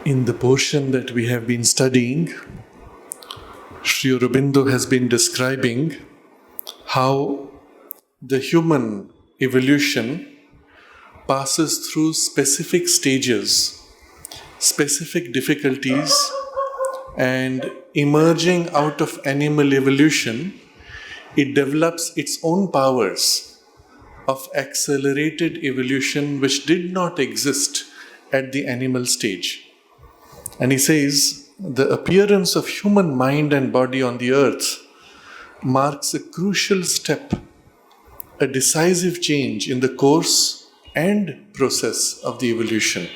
In the portion that we have been studying, Sri Aurobindo has been describing how the human evolution passes through specific stages, specific difficulties, and emerging out of animal evolution, it develops its own powers of accelerated evolution which did not exist at the animal stage. And he says, the appearance of human mind and body on the earth marks a crucial step, a decisive change in the course and process of the evolution.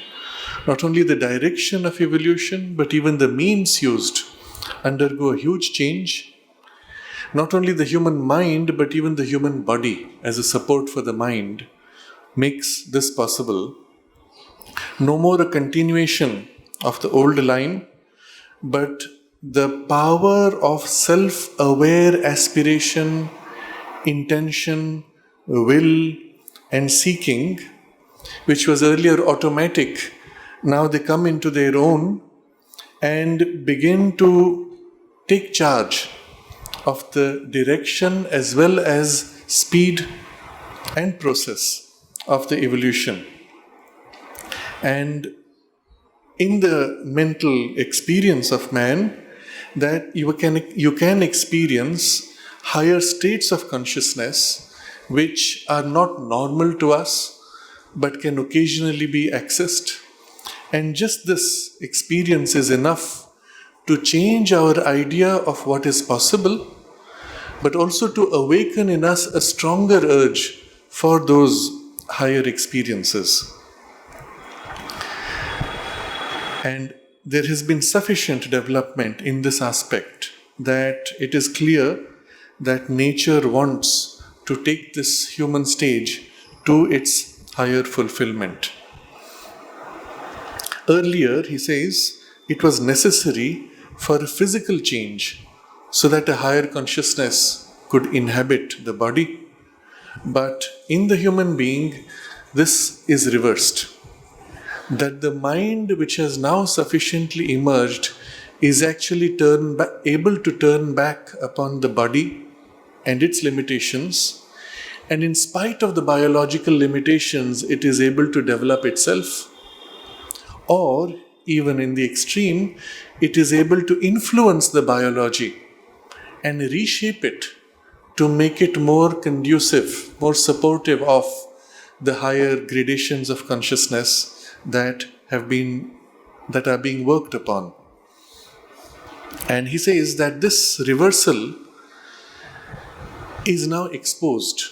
Not only the direction of evolution, but even the means used undergo a huge change. Not only the human mind, but even the human body as a support for the mind makes this possible. No more a continuation of the old line, but the power of self-aware aspiration, intention, will, and seeking, which was earlier automatic, now they come into their own and begin to take charge of the direction as well as speed and process of the evolution. And in the mental experience of man, that you can experience higher states of consciousness which are not normal to us but can occasionally be accessed. And just this experience is enough to change our idea of what is possible, but also to awaken in us a stronger urge for those higher experiences. And there has been sufficient development in this aspect that it is clear that nature wants to take this human stage to its higher fulfillment. Earlier, he says, it was necessary for a physical change so that a higher consciousness could inhabit the body. But in the human being, this is reversed. That the mind which has now sufficiently emerged is actually able to turn back upon the body and its limitations, and in spite of the biological limitations, it is able to develop itself, or even in the extreme, it is able to influence the biology and reshape it to make it more conducive, more supportive of the higher gradations of consciousness that are being worked upon. And he says that this reversal is now exposed.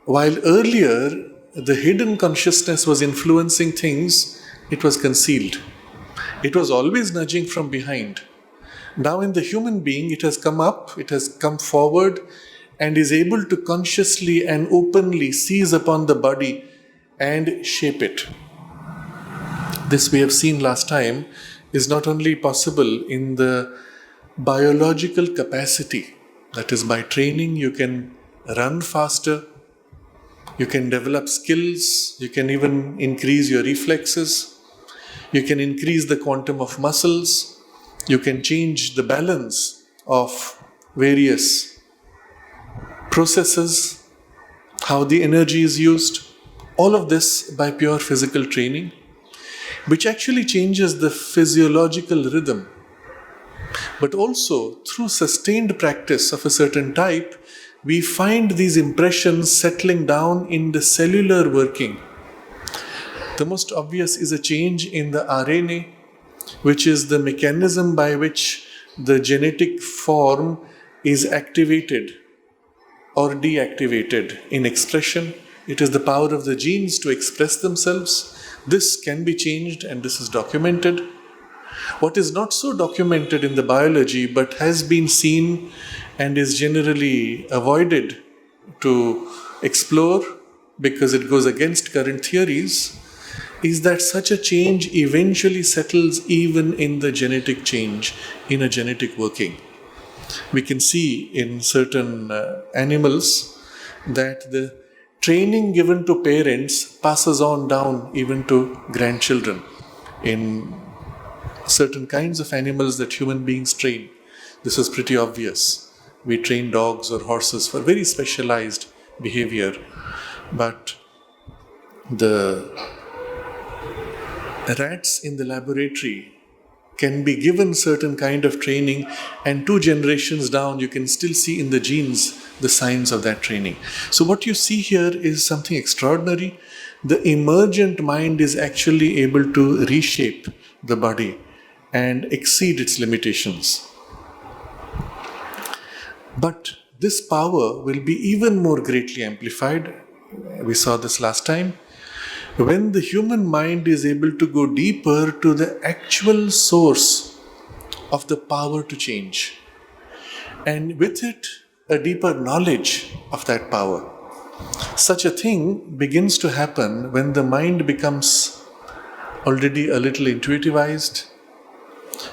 While earlier the hidden consciousness was influencing things, it was concealed. It was always nudging from behind. Now in the human being, it has come up, it has come forward, and is able to consciously and openly seize upon the body and shape it. This we have seen last time is not only possible in the biological capacity, that is, by training you can run faster, you can develop skills, you can even increase your reflexes, you can increase the quantum of muscles, you can change the balance of various processes, how the energy is used, all of this by pure physical training, which actually changes the physiological rhythm. But also, through sustained practice of a certain type, we find these impressions settling down in the cellular working. The most obvious is a change in the RNA, which is the mechanism by which the genetic form is activated or deactivated in expression. It is the power of the genes to express themselves. This can be changed, and this is documented. What is not so documented in the biology but has been seen and is generally avoided to explore because it goes against current theories is that such a change eventually settles even in the genetic change, in a genetic working. We can see in certain animals that the training given to parents passes on down even to grandchildren. In certain kinds of animals that human beings train. This is pretty obvious. We train dogs or horses for very specialized behavior, but the rats in the laboratory can be given certain kind of training, and 2 generations down you can still see in the genes the signs of that training. So what you see here is something extraordinary. The emergent mind is actually able to reshape the body and exceed its limitations. But this power will be even more greatly amplified. We saw this last time. When the human mind is able to go deeper to the actual source of the power to change, and with it, a deeper knowledge of that power. Such a thing begins to happen when the mind becomes already a little intuitivized.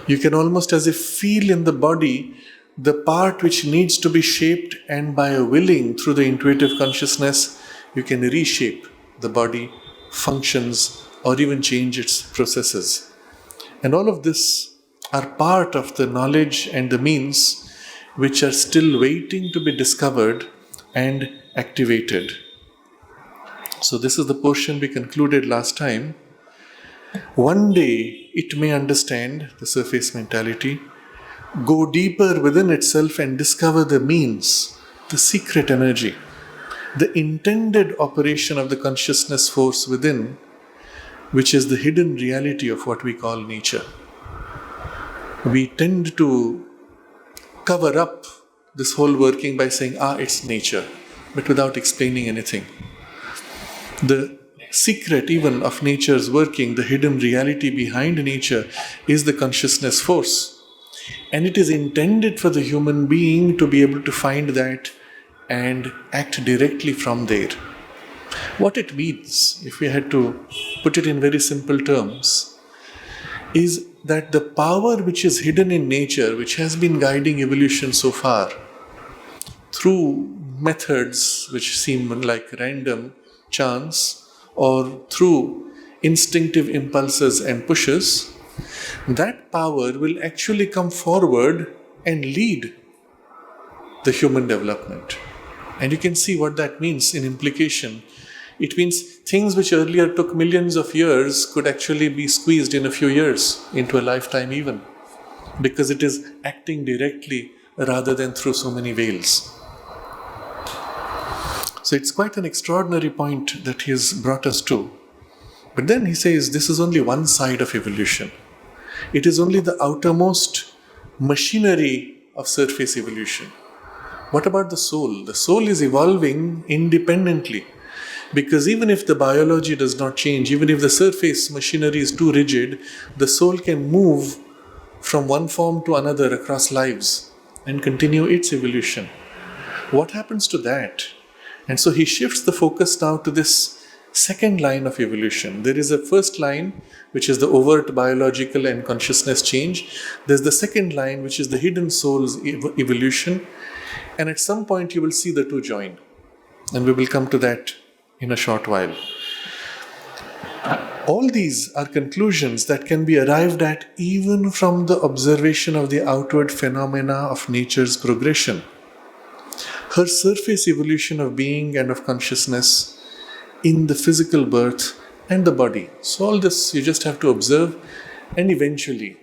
You can almost as if feel in the body the part which needs to be shaped, and by a willing through the intuitive consciousness, you can reshape the body, functions, or even change its processes. And all of this are part of the knowledge and the means which are still waiting to be discovered and activated. So this is the portion we concluded last time. One day it may understand the surface mentality, go deeper within itself and discover the means, the secret energy, the intended operation of the consciousness force within, which is the hidden reality of what we call nature. We tend to cover up this whole working by saying, it's nature, but without explaining anything. The secret even of nature's working, the hidden reality behind nature, is the consciousness force. And it is intended for the human being to be able to find that and act directly from there. What it means, if we had to put it in very simple terms, is that the power which is hidden in nature, which has been guiding evolution so far, through methods which seem like random chance, or through instinctive impulses and pushes, that power will actually come forward and lead the human development. And you can see what that means in implication. It means things which earlier took millions of years could actually be squeezed in a few years, into a lifetime even, because it is acting directly rather than through so many veils. So it's quite an extraordinary point that he has brought us to. But then he says this is only one side of evolution. It is only the outermost machinery of surface evolution. What about the soul? The soul is evolving independently, because even if the biology does not change, even if the surface machinery is too rigid, the soul can move from one form to another across lives and continue its evolution. What happens to that? And so he shifts the focus now to this second line of evolution. There is a first line, which is the overt biological and consciousness change. There's the second line, which is the hidden soul's evolution. And at some point you will see the two join. And we will come to that in a short while. All these are conclusions that can be arrived at even from the observation of the outward phenomena of nature's progression. Her surface evolution of being and of consciousness in the physical birth and the body. So all this you just have to observe, and eventually,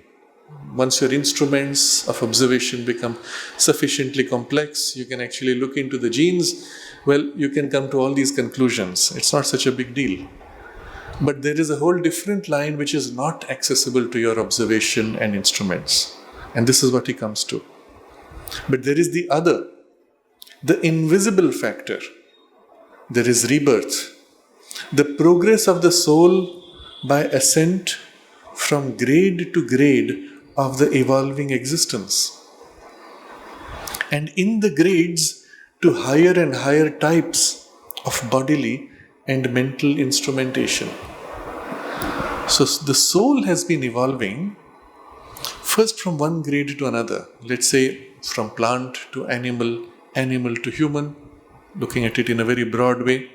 once your instruments of observation become sufficiently complex, you can actually look into the genes, you can come to all these conclusions. It's not such a big deal. But there is a whole different line which is not accessible to your observation and instruments. And this is what he comes to. But there is the other, the invisible factor. There is rebirth. The progress of the soul by ascent from grade to grade of the evolving existence. And in the grades to higher and higher types of bodily and mental instrumentation. So the soul has been evolving first from one grade to another. Let's say from plant to animal, animal to human, looking at it in a very broad way.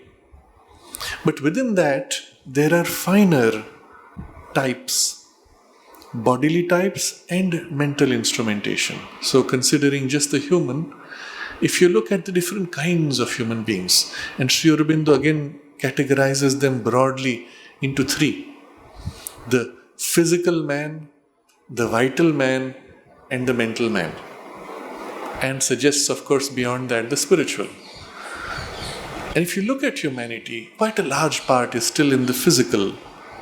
But within that, there are finer types bodily types and mental instrumentation. So considering just the human, if you look at the different kinds of human beings, and Sri Aurobindo again categorizes them broadly into three: the physical man, the vital man, and the mental man. And suggests, of course, beyond that, the spiritual. And if you look at humanity, quite a large part is still in the physical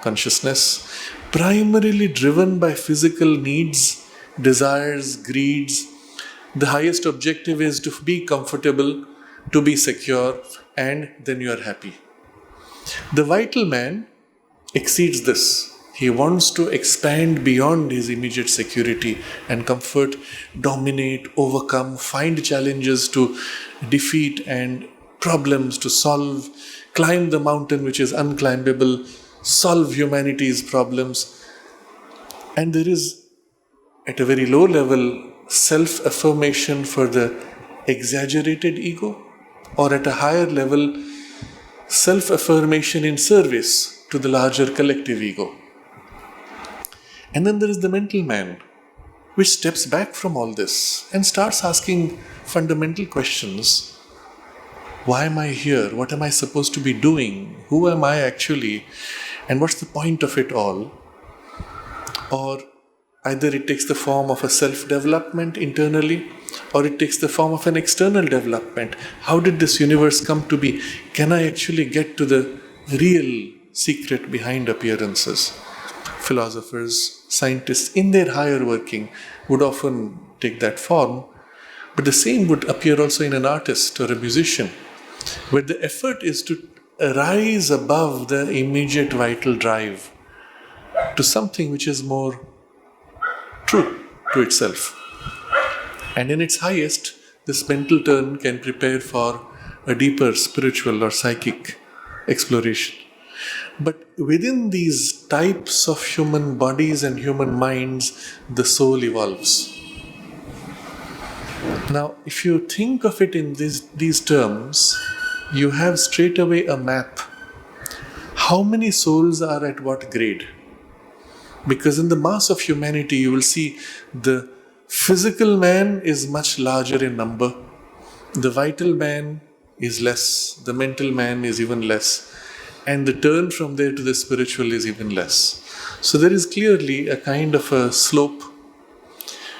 consciousness, primarily driven by physical needs, desires, greeds. The highest objective is to be comfortable, to be secure, and then you are happy. The vital man exceeds this. He wants to expand beyond his immediate security and comfort, dominate, overcome, find challenges to defeat and problems to solve, climb the mountain which is unclimbable, solve humanity's problems. And there is, at a very low level, self-affirmation for the exaggerated ego, or at a higher level, self-affirmation in service to the larger collective ego. And then there is the mental man, which steps back from all this and starts asking fundamental questions. Why am I here? What am I supposed to be doing? Who am I actually? And what's the point of it all? Or either it takes the form of a self-development internally, or it takes the form of an external development. How did this universe come to be? Can I actually get to the real secret behind appearances? Philosophers, scientists, in their higher working, would often take that form. But the same would appear also in an artist or a musician, where the effort is to rise above the immediate vital drive to something which is more true to itself. And in its highest, this mental turn can prepare for a deeper spiritual or psychic exploration. But within these types of human bodies and human minds, the soul evolves. Now, if you think of it in these terms, you have straight away a map. How many souls are at what grade? Because in the mass of humanity, you will see the physical man is much larger in number. The vital man is less. The mental man is even less. And the turn from there to the spiritual is even less. So there is clearly a kind of a slope.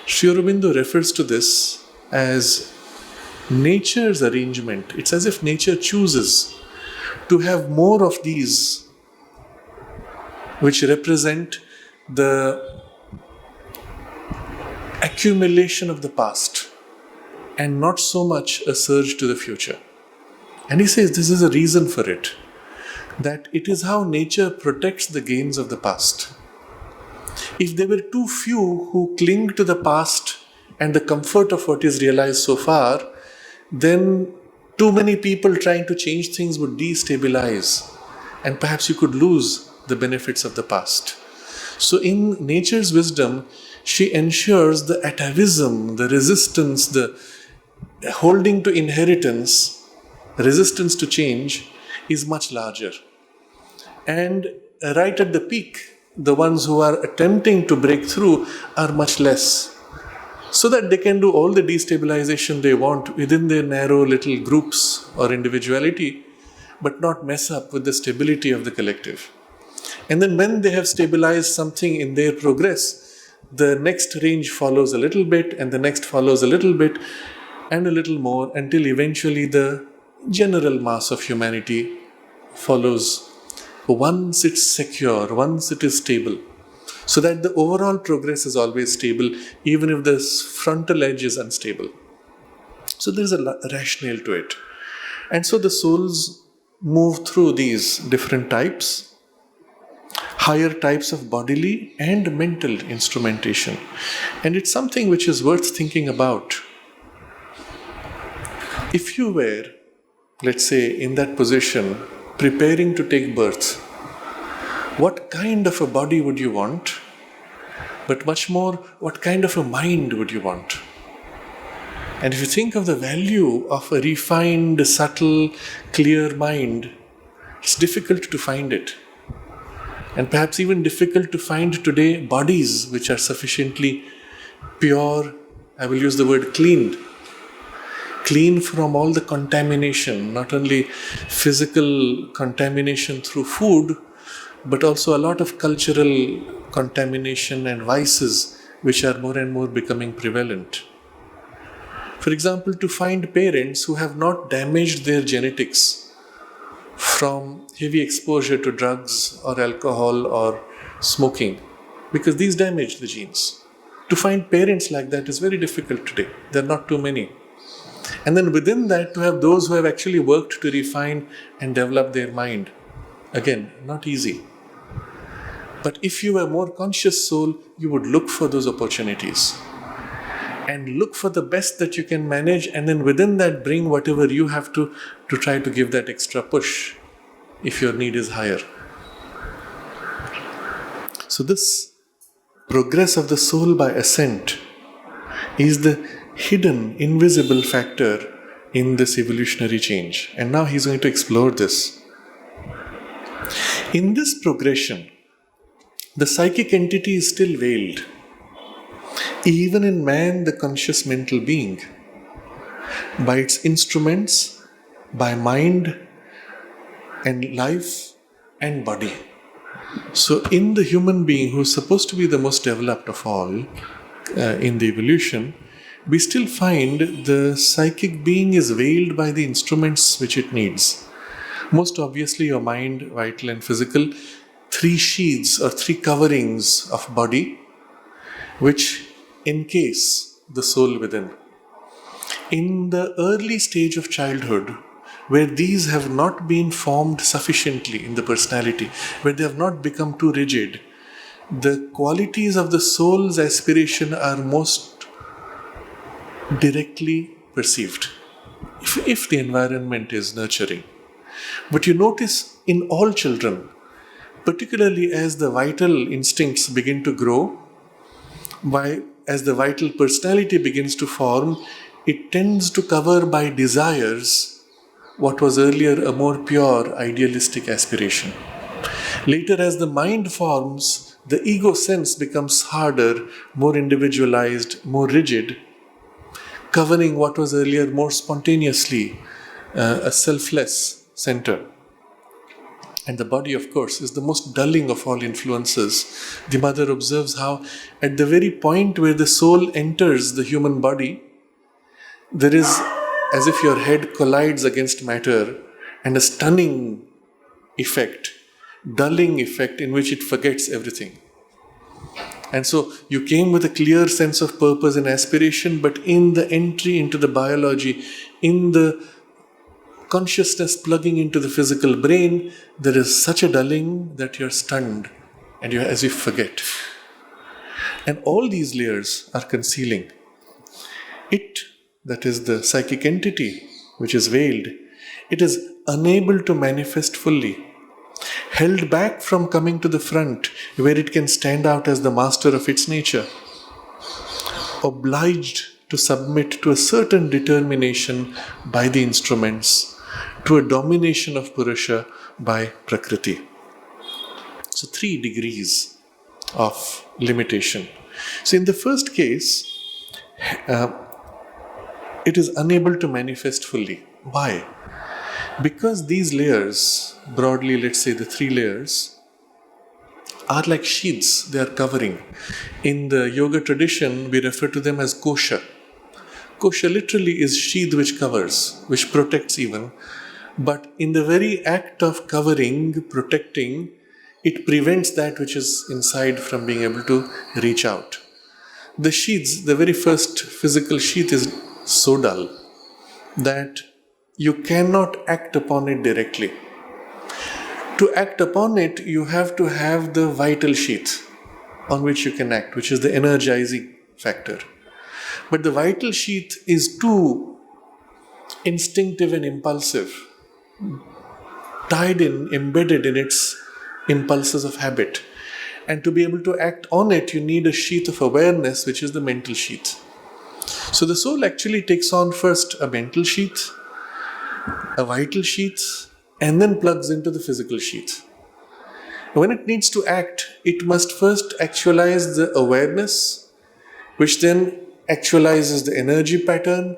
Sri Aurobindo refers to this as nature's arrangement. It's as if nature chooses to have more of these, which represent the accumulation of the past and not so much a surge to the future. And he says this is a reason for it, that it is how nature protects the gains of the past. If there were too few who cling to the past and the comfort of what is realized so far, then too many people trying to change things would destabilize, and perhaps you could lose the benefits of the past. So in nature's wisdom, she ensures the atavism, the resistance, the holding to inheritance, resistance to change is much larger. And right at the peak, the ones who are attempting to break through are much less, so that they can do all the destabilization they want within their narrow little groups or individuality, but not mess up with the stability of the collective. And then when they have stabilized something in their progress, the next range follows a little bit, and the next follows a little bit, and a little more, until eventually the general mass of humanity follows once it's secure, once it is stable. So that the overall progress is always stable, even if the frontal edge is unstable. So there is a rationale to it. And so the souls move through these different types, higher types of bodily and mental instrumentation. And it's something which is worth thinking about. If you were, let's say, in that position, preparing to take birth, what kind of a body would you want? But much more, what kind of a mind would you want? And if you think of the value of a refined, subtle, clear mind, it's difficult to find it. and perhaps even difficult to find today bodies which are sufficiently pure, I will use the word clean from all the contamination, not only physical contamination through food, but also a lot of cultural contamination and vices which are more and more becoming prevalent. For example, to find parents who have not damaged their genetics from heavy exposure to drugs or alcohol or smoking, because these damage the genes. To find parents like that is very difficult today. There are not too many. And then within that, to have those who have actually worked to refine and develop their mind. Again, not easy. But if you were a more conscious soul, you would look for those opportunities and look for the best that you can manage, and then within that bring whatever you have to try to give that extra push if your need is higher. So this progress of the soul by ascent is the hidden, invisible factor in this evolutionary change. And now he's going to explore this. In this progression, the psychic entity is still veiled. Even in man, the conscious mental being, by its instruments, by mind and life and body. So in the human being, who is supposed to be the most developed of all in the evolution, we still find the psychic being is veiled by the instruments which it needs. Most obviously your mind, vital and physical, 3 sheaths or 3 coverings of body which encase the soul within. In the early stage of childhood, where these have not been formed sufficiently in the personality, where they have not become too rigid, the qualities of the soul's aspiration are most directly perceived, if the environment is nurturing. But you notice in all children, particularly as the vital instincts begin to grow, as the vital personality begins to form, it tends to cover by desires what was earlier a more pure idealistic aspiration. Later, as the mind forms, the ego sense becomes harder, more individualized, more rigid, covering what was earlier more spontaneously a selfless center. And the body, of course, is the most dulling of all influences. The mother observes how at the very point where the soul enters the human body, there is as if your head collides against matter, and a stunning effect, dulling effect in which it forgets everything. And so you came with a clear sense of purpose and aspiration, but in the entry into the biology, in the consciousness plugging into the physical brain, there is such a dulling that you're stunned and you as if forget. And all these layers are concealing. It, that is the psychic entity which is veiled, it is unable to manifest fully, held back from coming to the front where it can stand out as the master of its nature, obliged to submit to a certain determination by the instruments, to a domination of Purusha by Prakriti. So 3 degrees of limitation. So in the first case, it is unable to manifest fully. Why? Because these layers, broadly let's say the 3 layers, are like sheaths they are covering. In the yoga tradition, we refer to them as kosha. Kosha literally is sheath which covers, which protects even. But in the very act of covering, protecting, it prevents that which is inside from being able to reach out. The sheaths, the very first physical sheath is so dull that you cannot act upon it directly. To act upon it, you have to have the vital sheath on which you can act, which is the energizing factor. But the vital sheath is too instinctive and impulsive, tied in, embedded in its impulses of habit. And to be able to act on it, you need a sheath of awareness, which is the mental sheath. So the soul actually takes on first a mental sheath, a vital sheath, and then plugs into the physical sheath. When it needs to act, it must first actualize the awareness, which then actualizes the energy pattern,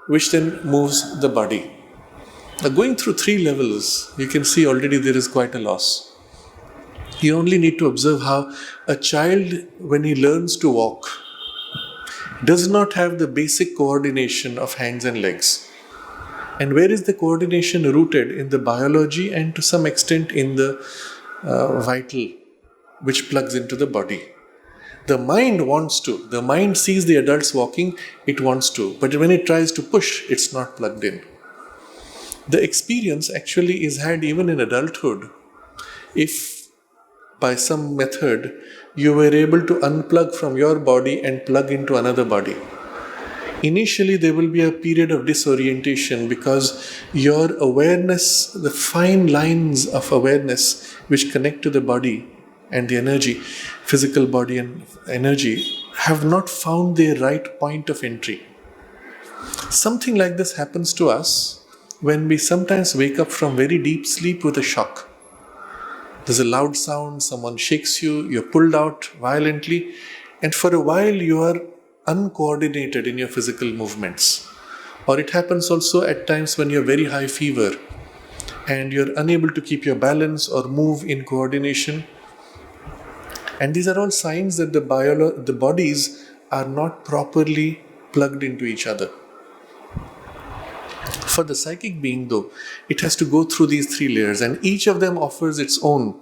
which then moves the body. Now, going through 3 levels, you can see already there is quite a loss. You only need to observe how a child, when he learns to walk, does not have the basic coordination of hands and legs. And where is the coordination rooted? In the biology and to some extent in the vital, which plugs into the body. The mind wants to. The mind sees the adults walking, it wants to. But when it tries to push, it's not plugged in. The experience actually is had even in adulthood. If by some method you were able to unplug from your body and plug into another body, initially there will be a period of disorientation because your awareness, the fine lines of awareness which connect to the body and the energy, physical body and energy, have not found their right point of entry. Something like this happens to us when we sometimes wake up from very deep sleep with a shock. There's a loud sound, someone shakes you, you're pulled out violently, and for a while you are uncoordinated in your physical movements. Or it happens also at times when you're very high fever and you're unable to keep your balance or move in coordination. And these are all signs that the bodies are not properly plugged into each other. For the psychic being though, it has to go through these 3 layers and each of them offers its own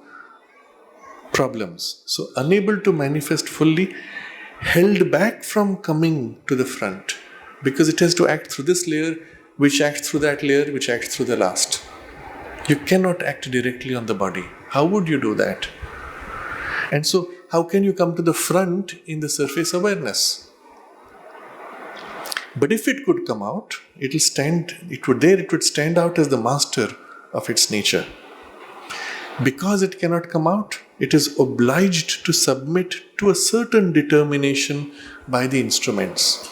problems. So unable to manifest fully, held back from coming to the front because it has to act through this layer, which acts through that layer, which acts through the last. You cannot act directly on the body. How would you do that? And so, how can you come to the front in the surface awareness? But if it could come out, it would stand out as the master of its nature. Because it cannot come out, it is obliged to submit to a certain determination by the instruments.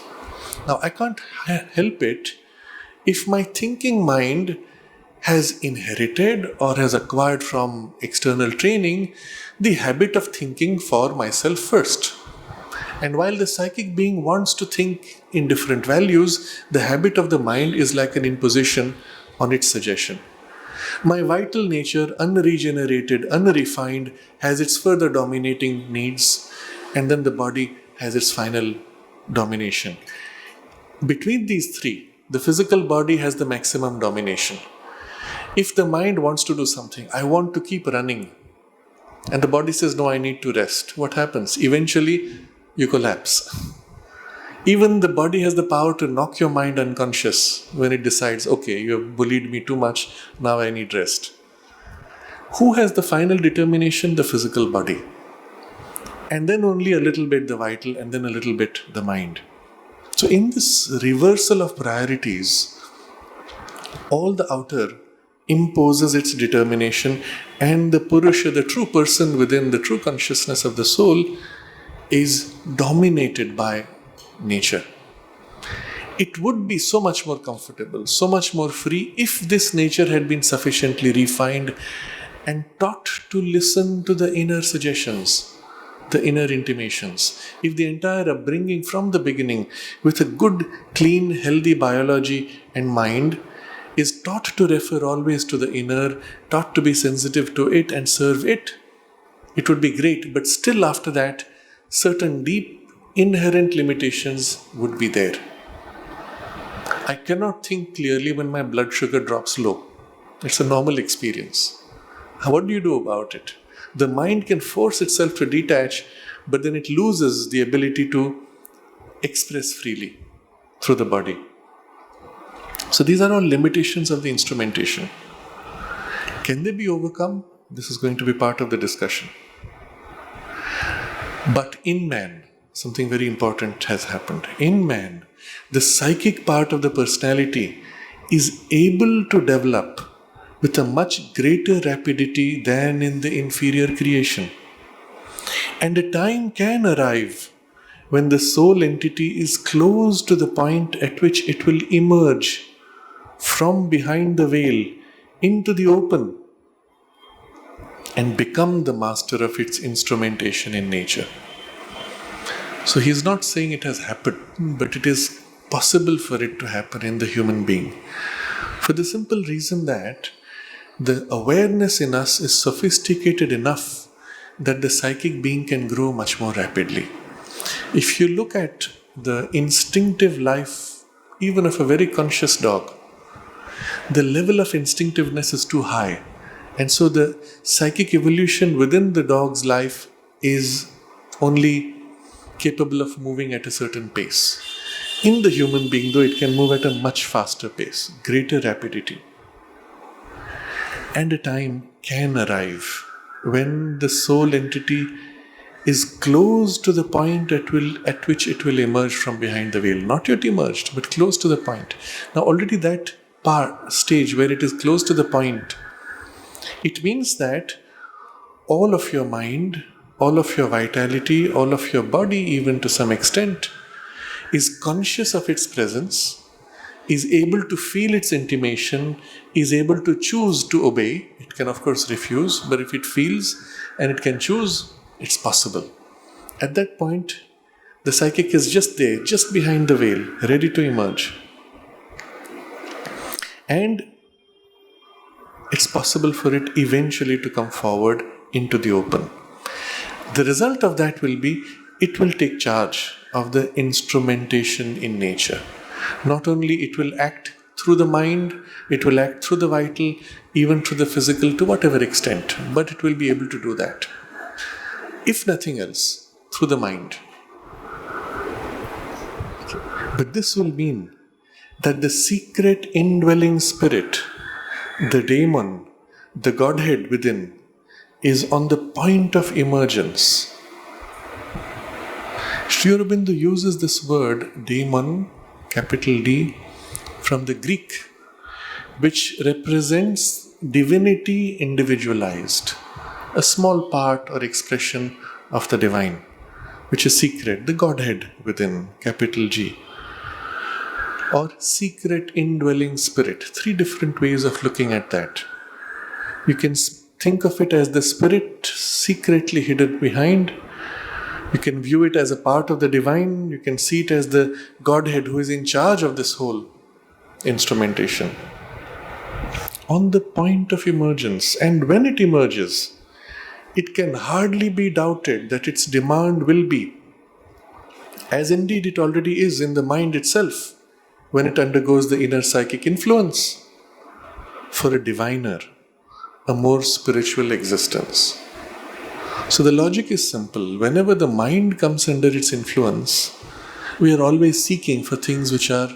Now, I can't help it if my thinking mind has inherited or has acquired from external training the habit of thinking for myself first. And while the psychic being wants to think in different values, the habit of the mind is like an imposition on its suggestion. My vital nature, unregenerated, unrefined, has its further dominating needs, and then the body has its final domination. Between these 3, the physical body has the maximum domination. If the mind wants to do something, I want to keep running, and the body says, no, I need to rest, what happens? Eventually, you collapse. Even the body has the power to knock your mind unconscious when it decides, okay, you have bullied me too much, now I need rest. Who has the final determination? The physical body. And then only a little bit the vital, and then a little bit the mind. So in this reversal of priorities, all the outer imposes its determination, and the Purusha, the true person within the true consciousness of the soul, is dominated by nature. It would be so much more comfortable, so much more free if this nature had been sufficiently refined and taught to listen to the inner suggestions, the inner intimations. If the entire upbringing from the beginning with a good, clean, healthy biology and mind is taught to refer always to the inner, taught to be sensitive to it and serve it, it would be great. But still after that, certain deep inherent limitations would be there. I cannot think clearly when my blood sugar drops low. It's a normal experience. What do you do about it? The mind can force itself to detach, but then it loses the ability to express freely through the body. So these are all limitations of the instrumentation. Can they be overcome? This is going to be part of the discussion. But in man, something very important has happened. In man, the psychic part of the personality is able to develop with a much greater rapidity than in the inferior creation. And a time can arrive when the soul entity is close to the point at which it will emerge from behind the veil into the open. and become the master of its instrumentation in nature. So he is not saying it has happened, but it is possible for it to happen in the human being. For the simple reason that the awareness in us is sophisticated enough that the psychic being can grow much more rapidly. If you look at the instinctive life, even of a very conscious dog, the level of instinctiveness is too high. And so the psychic evolution within the dog's life is only capable of moving at a certain pace. In the human being, though, it can move at a much faster pace, greater rapidity. And a time can arrive when the soul entity is close to the point at which it will emerge from behind the veil. Not yet emerged, but close to the point. Now already that stage where it is close to the point, it means that all of your mind, all of your vitality, all of your body, even to some extent, is conscious of its presence, is able to feel its intimation, is able to choose to obey. It can of course refuse, but if it feels and it can choose, it's possible. At that point, the psychic is just there, just behind the veil, ready to emerge. And it's possible for it eventually to come forward into the open. The result of that will be, it will take charge of the instrumentation in nature. Not only it will act through the mind, it will act through the vital, even through the physical, to whatever extent, but it will be able to do that. If nothing else, through the mind. But this will mean that the secret indwelling spirit, the daemon, the Godhead within, is on the point of emergence. Sri Aurobindo uses this word, daemon, capital D, from the Greek, which represents divinity individualized, a small part or expression of the divine, which is secret, the Godhead within, capital G, or secret indwelling spirit. 3 different ways of looking at that. You can think of it as the spirit secretly hidden behind. You can view it as a part of the divine. You can see it as the Godhead who is in charge of this whole instrumentation. On the point of emergence, and when it emerges, it can hardly be doubted that its demand will be, as indeed it already is in the mind itself, when it undergoes the inner psychic influence, for a diviner, a more spiritual existence. So the logic is simple. Whenever the mind comes under its influence, we are always seeking for things which are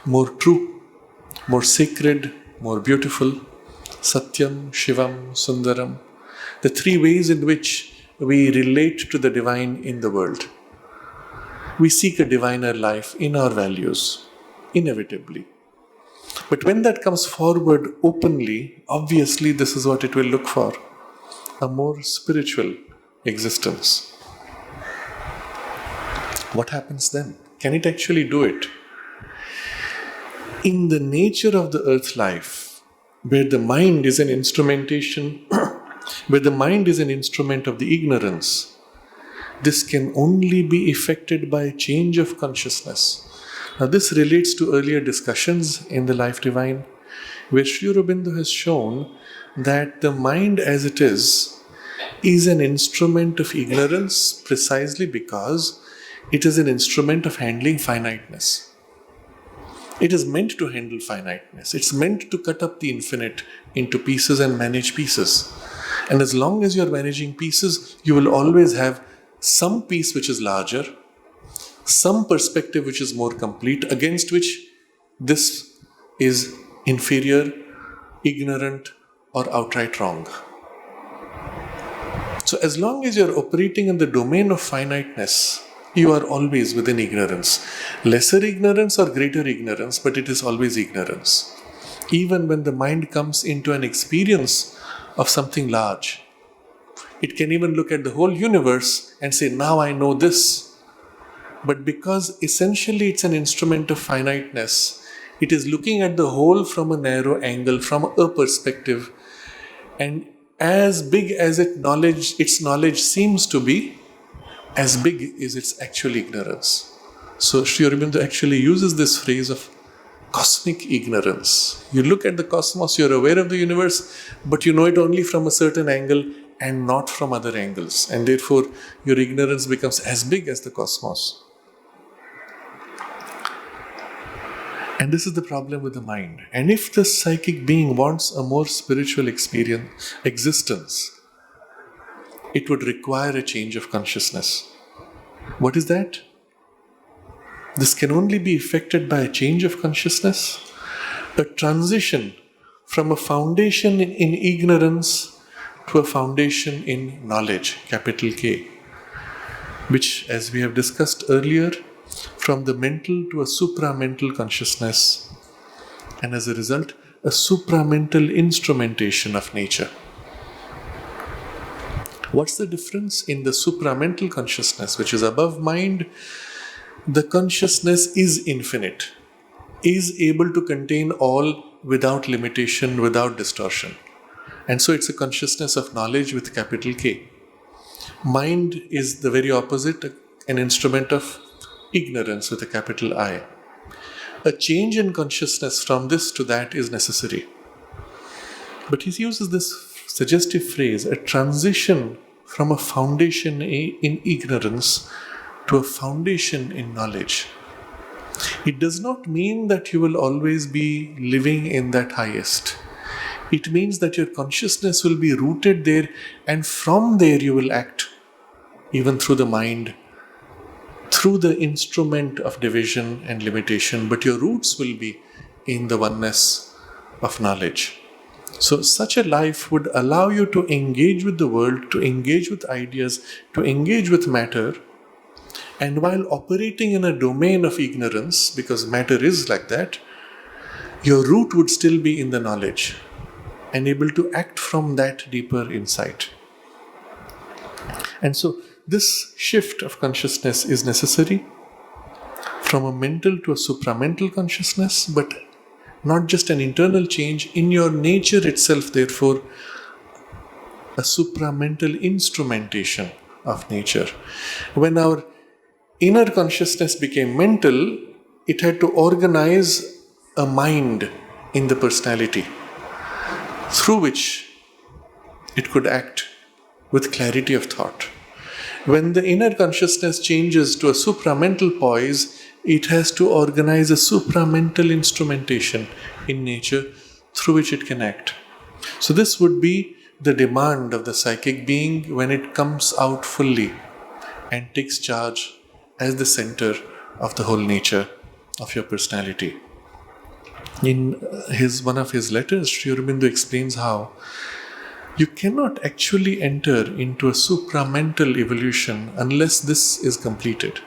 more true, more sacred, more beautiful. Satyam, Shivam, Sundaram. The 3 ways in which we relate to the divine in the world. We seek a diviner life in our values, inevitably. But when that comes forward openly, obviously this is what it will look for. A more spiritual existence. What happens then? Can it actually do it? In the nature of the earth life, where the mind is an instrumentation, where the mind is an instrument of the ignorance, this can only be effected by a change of consciousness. Now this relates to earlier discussions in the Life Divine, where Sri Aurobindo has shown that the mind as it is an instrument of ignorance precisely because it is an instrument of handling finiteness. It is meant to handle finiteness. It's meant to cut up the infinite into pieces and manage pieces. And as long as you're managing pieces, you will always have some piece which is larger, some perspective which is more complete, against which this is inferior, ignorant, or outright wrong. So as long as you're operating in the domain of finiteness, you are always within ignorance. Lesser ignorance or greater ignorance, but it is always ignorance. Even when the mind comes into an experience of something large, it can even look at the whole universe and say, now I know this. But because essentially it's an instrument of finiteness, it is looking at the whole from a narrow angle, from a perspective. And as big as its knowledge seems to be, as big is its actual ignorance. So Sri Aurobindo actually uses this phrase of cosmic ignorance. You look at the cosmos, you're aware of the universe, but you know it only from a certain angle and not from other angles. And therefore, your ignorance becomes as big as the cosmos. And this is the problem with the mind. And if the psychic being wants a more spiritual existence, it would require a change of consciousness. What is that? This can only be effected by a change of consciousness, a transition from a foundation in ignorance to a foundation in knowledge, capital K, which, as we have discussed earlier, from the mental to a supramental consciousness, and as a result, a supramental instrumentation of nature. What's the difference in the supramental consciousness, which is above mind? The consciousness is infinite, is able to contain all without limitation, without distortion. And so it's a consciousness of knowledge with capital K. Mind is the very opposite, an instrument of ignorance with a capital I. A change in consciousness from this to that is necessary. But he uses this suggestive phrase, a transition from a foundation in ignorance to a foundation in knowledge. It does not mean that you will always be living in that highest. It means that your consciousness will be rooted there, and from there you will act, even through the mind, through the instrument of division and limitation, but your roots will be in the oneness of knowledge. So such a life would allow you to engage with the world, to engage with ideas, to engage with matter, and while operating in a domain of ignorance, because matter is like that, your root would still be in the knowledge and able to act from that deeper insight. And so this shift of consciousness is necessary from a mental to a supramental consciousness, but not just an internal change in your nature itself, therefore, a supramental instrumentation of nature. When our inner consciousness became mental, it had to organize a mind in the personality through which it could act with clarity of thought. When the inner consciousness changes to a supramental poise, it has to organize a supramental instrumentation in nature through which it can act. So this would be the demand of the psychic being when it comes out fully and takes charge as the center of the whole nature of your personality. In one of his letters, Sri Aurobindo explains how you cannot actually enter into a supramental evolution unless this is completed.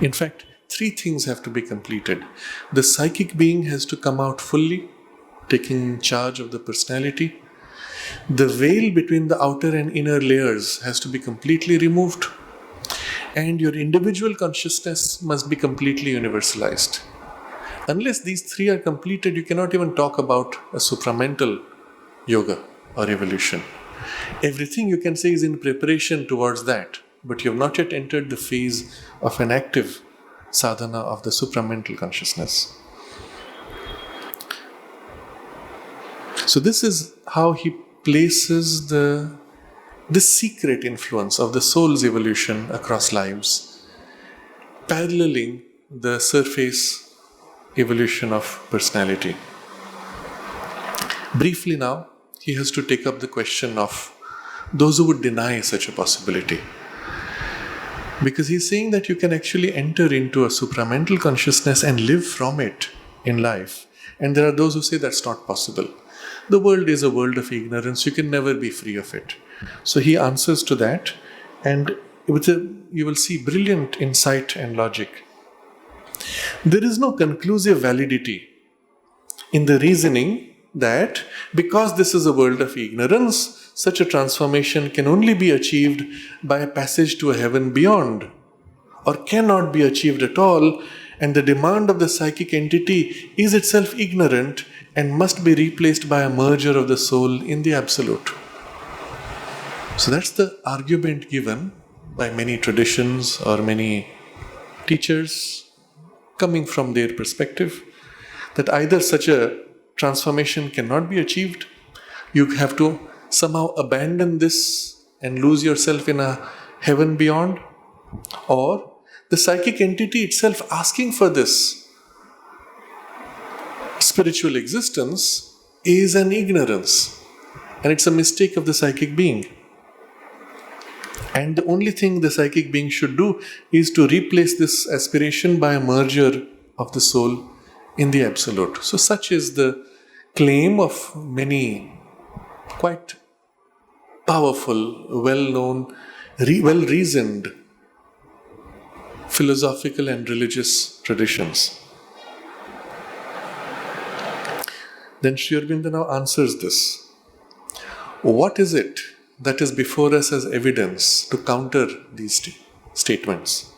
In fact, three things have to be completed. The psychic being has to come out fully, taking charge of the personality. The veil between the outer and inner layers has to be completely removed. And your individual consciousness must be completely universalized. Unless these three are completed, you cannot even talk about a supramental yoga or evolution. Everything you can say is in preparation towards that, but you have not yet entered the phase of an active sadhana of the supramental consciousness. So this is how he places this secret influence of the soul's evolution across lives, paralleling the surface evolution of personality. Briefly now, he has to take up the question of those who would deny such a possibility. Because he's saying that you can actually enter into a supramental consciousness and live from it in life. And there are those who say that's not possible. The world is a world of ignorance. You can never be free of it. So he answers to that, and you will see brilliant insight and logic. There is no conclusive validity in the reasoning that because this is a world of ignorance, such a transformation can only be achieved by a passage to a heaven beyond, or cannot be achieved at all, and the demand of the psychic entity is itself ignorant and must be replaced by a merger of the soul in the Absolute. So that's the argument given by many traditions or many teachers coming from their perspective, that either such a transformation cannot be achieved, you have to somehow abandon this and lose yourself in a heaven beyond, or the psychic entity itself asking for this spiritual existence is an ignorance, and it's a mistake of the psychic being. And the only thing the psychic being should do is to replace this aspiration by a merger of the soul in the Absolute. So such is the claim of many quite powerful, well-known, well-reasoned philosophical and religious traditions. Then Sri Aurobindo now answers this. What is it that is before us as evidence to counter these statements?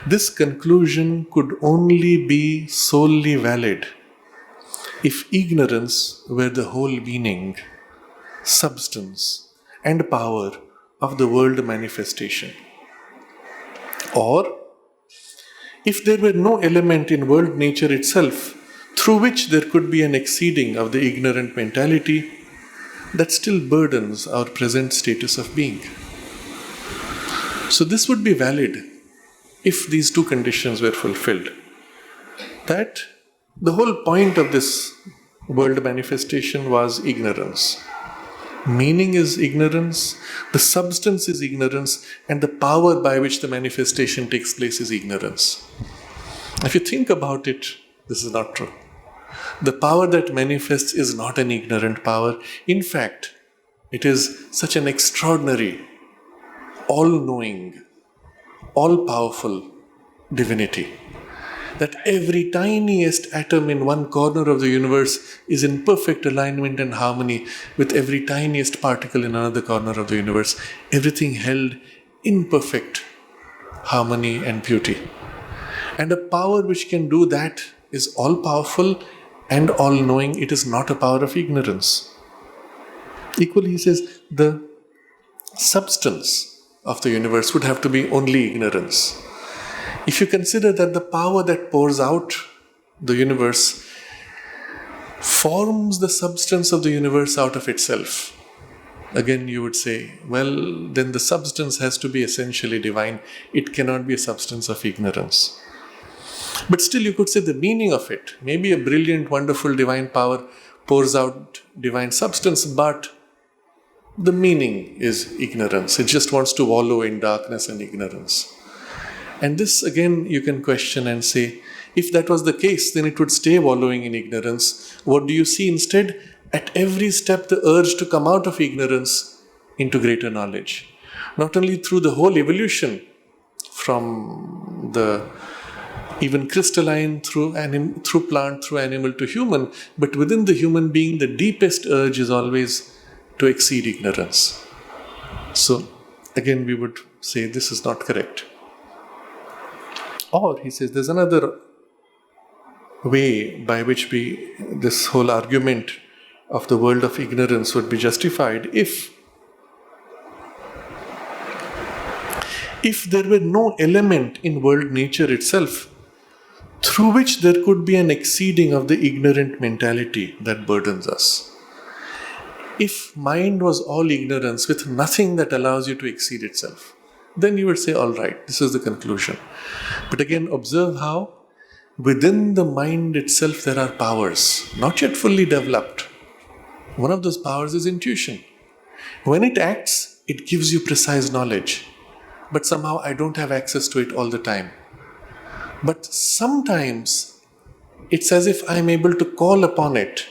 This conclusion could only be solely valid if ignorance were the whole meaning, substance, and power of the world manifestation. Or if there were no element in world nature itself through which there could be an exceeding of the ignorant mentality that still burdens our present status of being. So this would be valid if these two conditions were fulfilled. That the whole point of this world manifestation was ignorance. Meaning is ignorance, the substance is ignorance, and the power by which the manifestation takes place is ignorance. If you think about it, this is not true. The power that manifests is not an ignorant power. In fact, it is such an extraordinary, all-knowing, all-powerful divinity that every tiniest atom in one corner of the universe is in perfect alignment and harmony with every tiniest particle in another corner of the universe. Everything held in perfect harmony and beauty. And a power which can do that is all-powerful and all-knowing. It is not a power of ignorance. Equally, he says, the substance of the universe would have to be only ignorance. If you consider that the power that pours out the universe forms the substance of the universe out of itself, again you would say, well, then the substance has to be essentially divine. It cannot be a substance of ignorance. But still you could say the meaning of it. Maybe a brilliant, wonderful divine power pours out divine substance, but the meaning is ignorance. It just wants to wallow in darkness and ignorance. And this again you can question and say, if that was the case, then it would stay wallowing in ignorance. What do you see instead? At every step, the urge to come out of ignorance into greater knowledge. Not only through the whole evolution, from the even crystalline, through plant, through animal to human, but within the human being, the deepest urge is always to exceed ignorance. So again we would say this is not correct. Or he says there's another way by which this whole argument of the world of ignorance would be justified if there were no element in world nature itself through which there could be an exceeding of the ignorant mentality that burdens us. If mind was all ignorance with nothing that allows you to exceed itself, then you would say, all right, this is the conclusion. But again, observe how within the mind itself there are powers, not yet fully developed. One of those powers is intuition. When it acts, it gives you precise knowledge. But somehow I don't have access to it all the time. But sometimes it's as if I'm able to call upon it.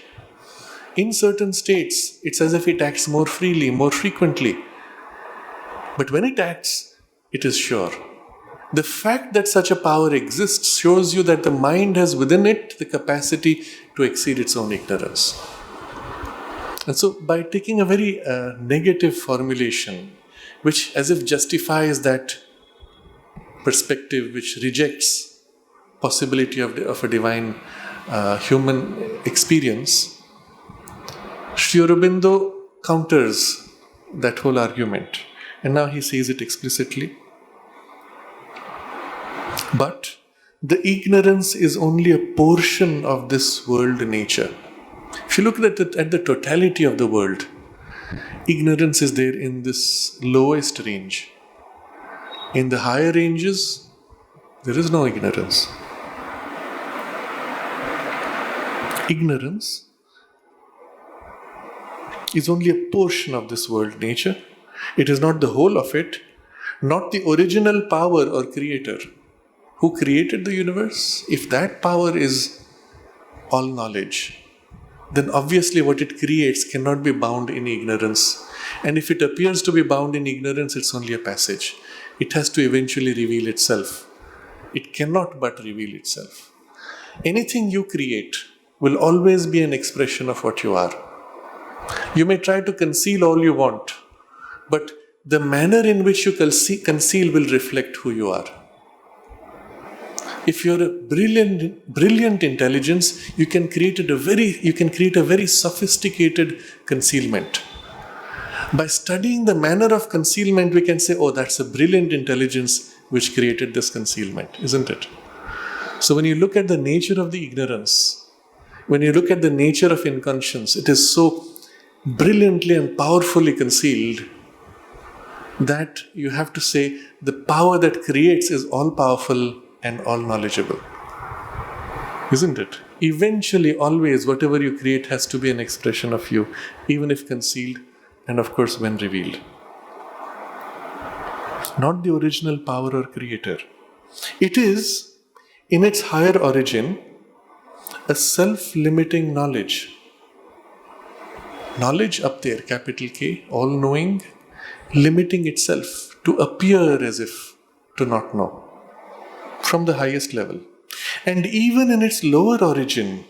In certain states, it's as if it acts more freely, more frequently. But when it acts, it is sure. The fact that such a power exists shows you that the mind has within it the capacity to exceed its own ignorance. And so by taking a very negative formulation, which as if justifies that perspective, which rejects possibility of a divine human experience, Sri Aurobindo counters that whole argument. And now he says it explicitly. But the ignorance is only a portion of this world nature. If you look at the totality of the world, ignorance is there in this lowest range. In the higher ranges, there is no ignorance. Ignorance is only a portion of this world nature. It is not the whole of it, not the original power or creator. Who created the universe? If that power is all knowledge, then obviously what it creates cannot be bound in ignorance. And if it appears to be bound in ignorance, it's only a passage. It has to eventually reveal itself. It cannot but reveal itself. Anything you create will always be an expression of what you are. You may try to conceal all you want, but the manner in which you conceal will reflect who you are. If you're a brilliant intelligence, you can create a very sophisticated concealment. By studying the manner of concealment, we can say, oh, that's a brilliant intelligence which created this concealment, isn't it? So when you look at the nature of the ignorance, when you look at the nature of inconscience, it is so brilliantly and powerfully concealed that you have to say the power that creates is all powerful and all knowledgeable. Isn't it? Eventually, always, whatever you create has to be an expression of you, even if concealed, and of course when revealed. Not the original power or creator. It is, in its higher origin, a self-limiting knowledge. Knowledge up there, capital K, all-knowing, limiting itself to appear as if to not know. From the highest level. And even in its lower origin,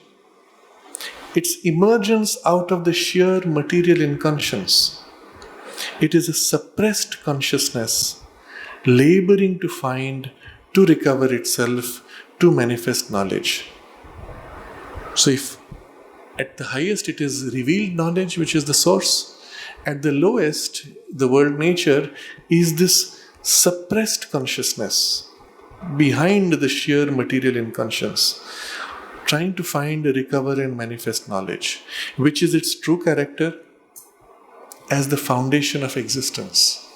its emergence out of the sheer material inconscience, it is a suppressed consciousness laboring to recover itself, to manifest knowledge. So if at the highest it is revealed knowledge which is the source, at the lowest, the world nature is this suppressed consciousness behind the sheer material inconscience, trying to recover and manifest knowledge, which is its true character as the foundation of existence.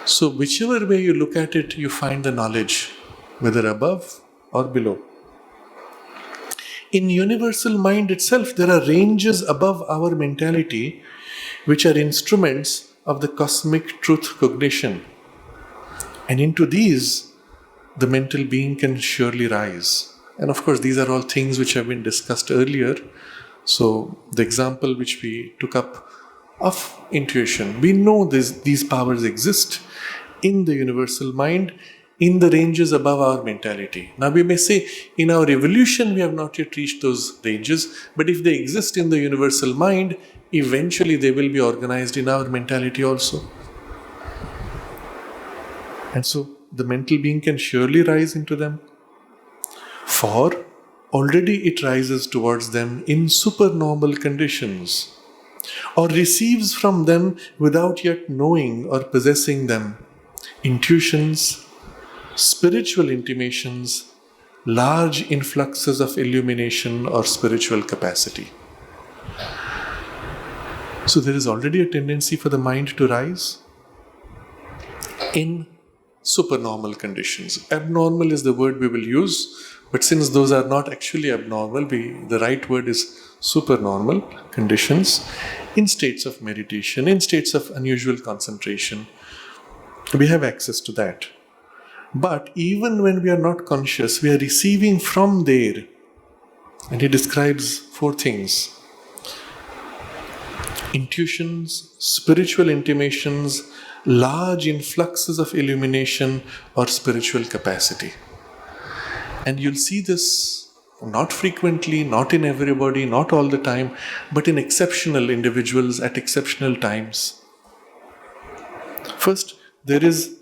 So whichever way you look at it, you find the knowledge, whether above or below. In universal mind itself, there are ranges above our mentality which are instruments of the cosmic truth cognition. And into these, the mental being can surely rise. And of course, these are all things which have been discussed earlier. So, the example which we took up of intuition, we know these powers exist in the universal mind, in the ranges above our mentality. Now, we may say, in our evolution, we have not yet reached those ranges, but if they exist in the universal mind, eventually they will be organized in our mentality also. And so, the mental being can surely rise into them, for already it rises towards them in supernormal conditions, or receives from them without yet knowing or possessing them intuitions, spiritual intimations, large influxes of illumination or spiritual capacity. So there is already a tendency for the mind to rise in supernormal conditions. Abnormal is the word we will use, but since those are not actually abnormal, the right word is supernormal conditions, in states of meditation, in states of unusual concentration. We have access to that. But even when we are not conscious, we are receiving from there. And he describes 4 things: intuitions, spiritual intimations, large influxes of illumination or spiritual capacity. And you'll see this not frequently, not in everybody, not all the time, but in exceptional individuals at exceptional times. First, there is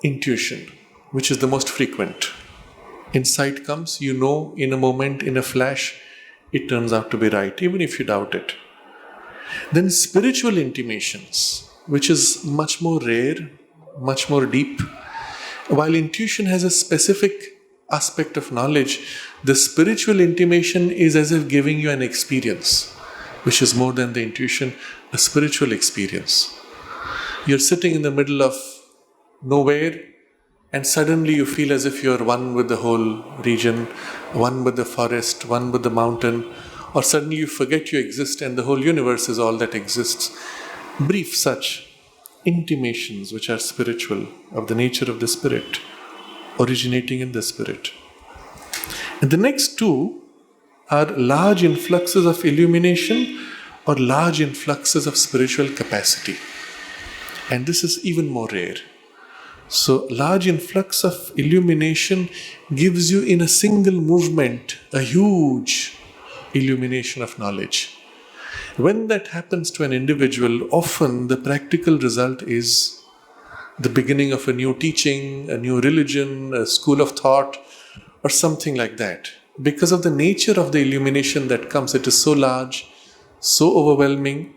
intuition, which is the most frequent. Insight comes, you know, in a moment, in a flash, it turns out to be right, even if you doubt it. Then spiritual intimations, which is much more rare, much more deep. While intuition has a specific aspect of knowledge, the spiritual intimation is as if giving you an experience, which is more than the intuition, a spiritual experience. You're sitting in the middle of nowhere, and suddenly you feel as if you're one with the whole region, one with the forest, one with the mountain, or suddenly you forget you exist and the whole universe is all that exists. Brief such intimations which are spiritual, of the nature of the spirit, originating in the spirit. And the next two are large influxes of illumination or large influxes of spiritual capacity. And this is even more rare. So, large influx of illumination gives you in a single movement a huge illumination of knowledge. When that happens to an individual, often the practical result is the beginning of a new teaching, a new religion, a school of thought, or something like that. Because of the nature of the illumination that comes, it is so large, so overwhelming,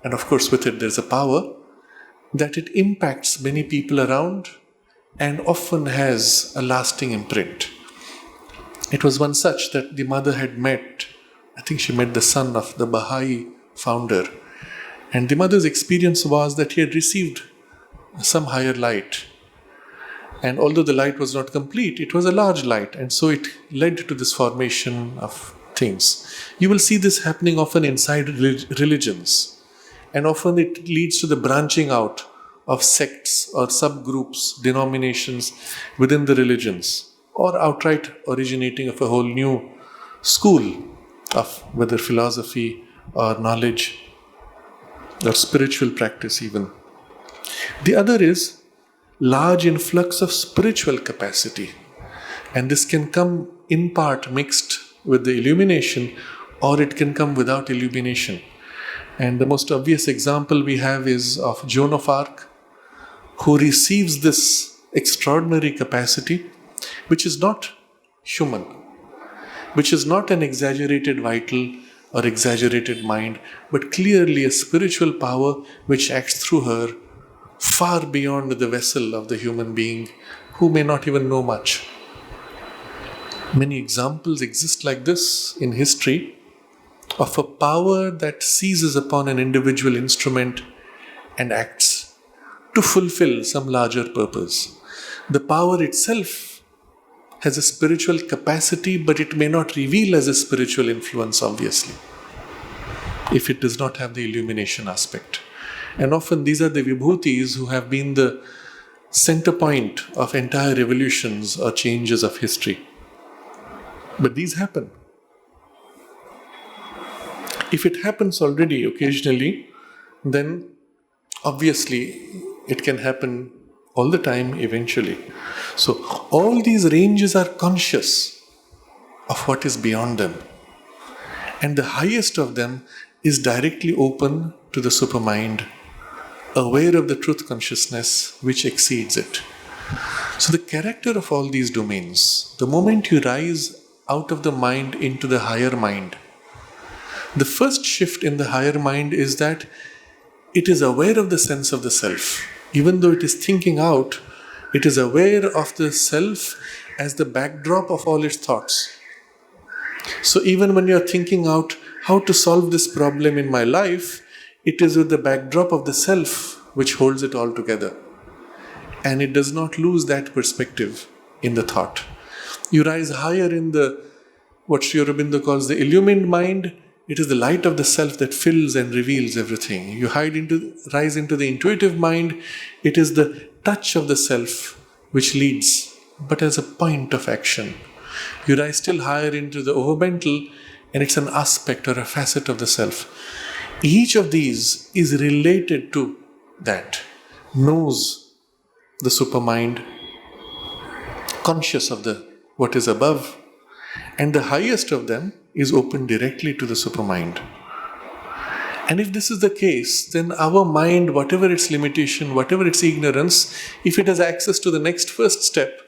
and of course with it there's a power, that it impacts many people around and often has a lasting imprint. It was one such that the mother had met, I think she met the son of the Baha'i founder, and the mother's experience was that he had received some higher light. And although the light was not complete, it was a large light, and so it led to this formation of things. You will see this happening often inside religions. And often it leads to the branching out of sects or subgroups, denominations within the religions, or outright originating of a whole new school of whether philosophy or knowledge or spiritual practice even. The other is large influx of spiritual capacity. And this can come in part mixed with the illumination, or it can come without illumination. And the most obvious example we have is of Joan of Arc, who receives this extraordinary capacity, which is not human, which is not an exaggerated vital or exaggerated mind, but clearly a spiritual power which acts through her far beyond the vessel of the human being who may not even know much. Many examples exist like this in history, of a power that seizes upon an individual instrument and acts to fulfill some larger purpose. The power itself has a spiritual capacity, but it may not reveal as a spiritual influence, obviously, if it does not have the illumination aspect. And often these are the vibhutis who have been the center point of entire revolutions or changes of history. But these happen. If it happens already occasionally, then obviously it can happen all the time eventually. So all these ranges are conscious of what is beyond them. And the highest of them is directly open to the supermind, aware of the truth consciousness which exceeds it. So the character of all these domains, the moment you rise out of the mind into the higher mind, the first shift in the higher mind is that it is aware of the sense of the self. Even though it is thinking out, it is aware of the self as the backdrop of all its thoughts. So even when you are thinking out how to solve this problem in my life, it is with the backdrop of the self which holds it all together. And it does not lose that perspective in the thought. You rise higher in the, what Sri Aurobindo calls the illumined mind. It is the light of the self that fills and reveals everything. You rise into the intuitive mind. It is the touch of the self which leads, but as a point of action. You rise still higher into the Aurobindo, and it's an aspect or a facet of the self. Each of these is related to that, knows the supermind, conscious of the what is above, and the highest of them is open directly to the supermind. And if this is the case, then our mind, whatever its limitation, whatever its ignorance, if it has access to the next first step,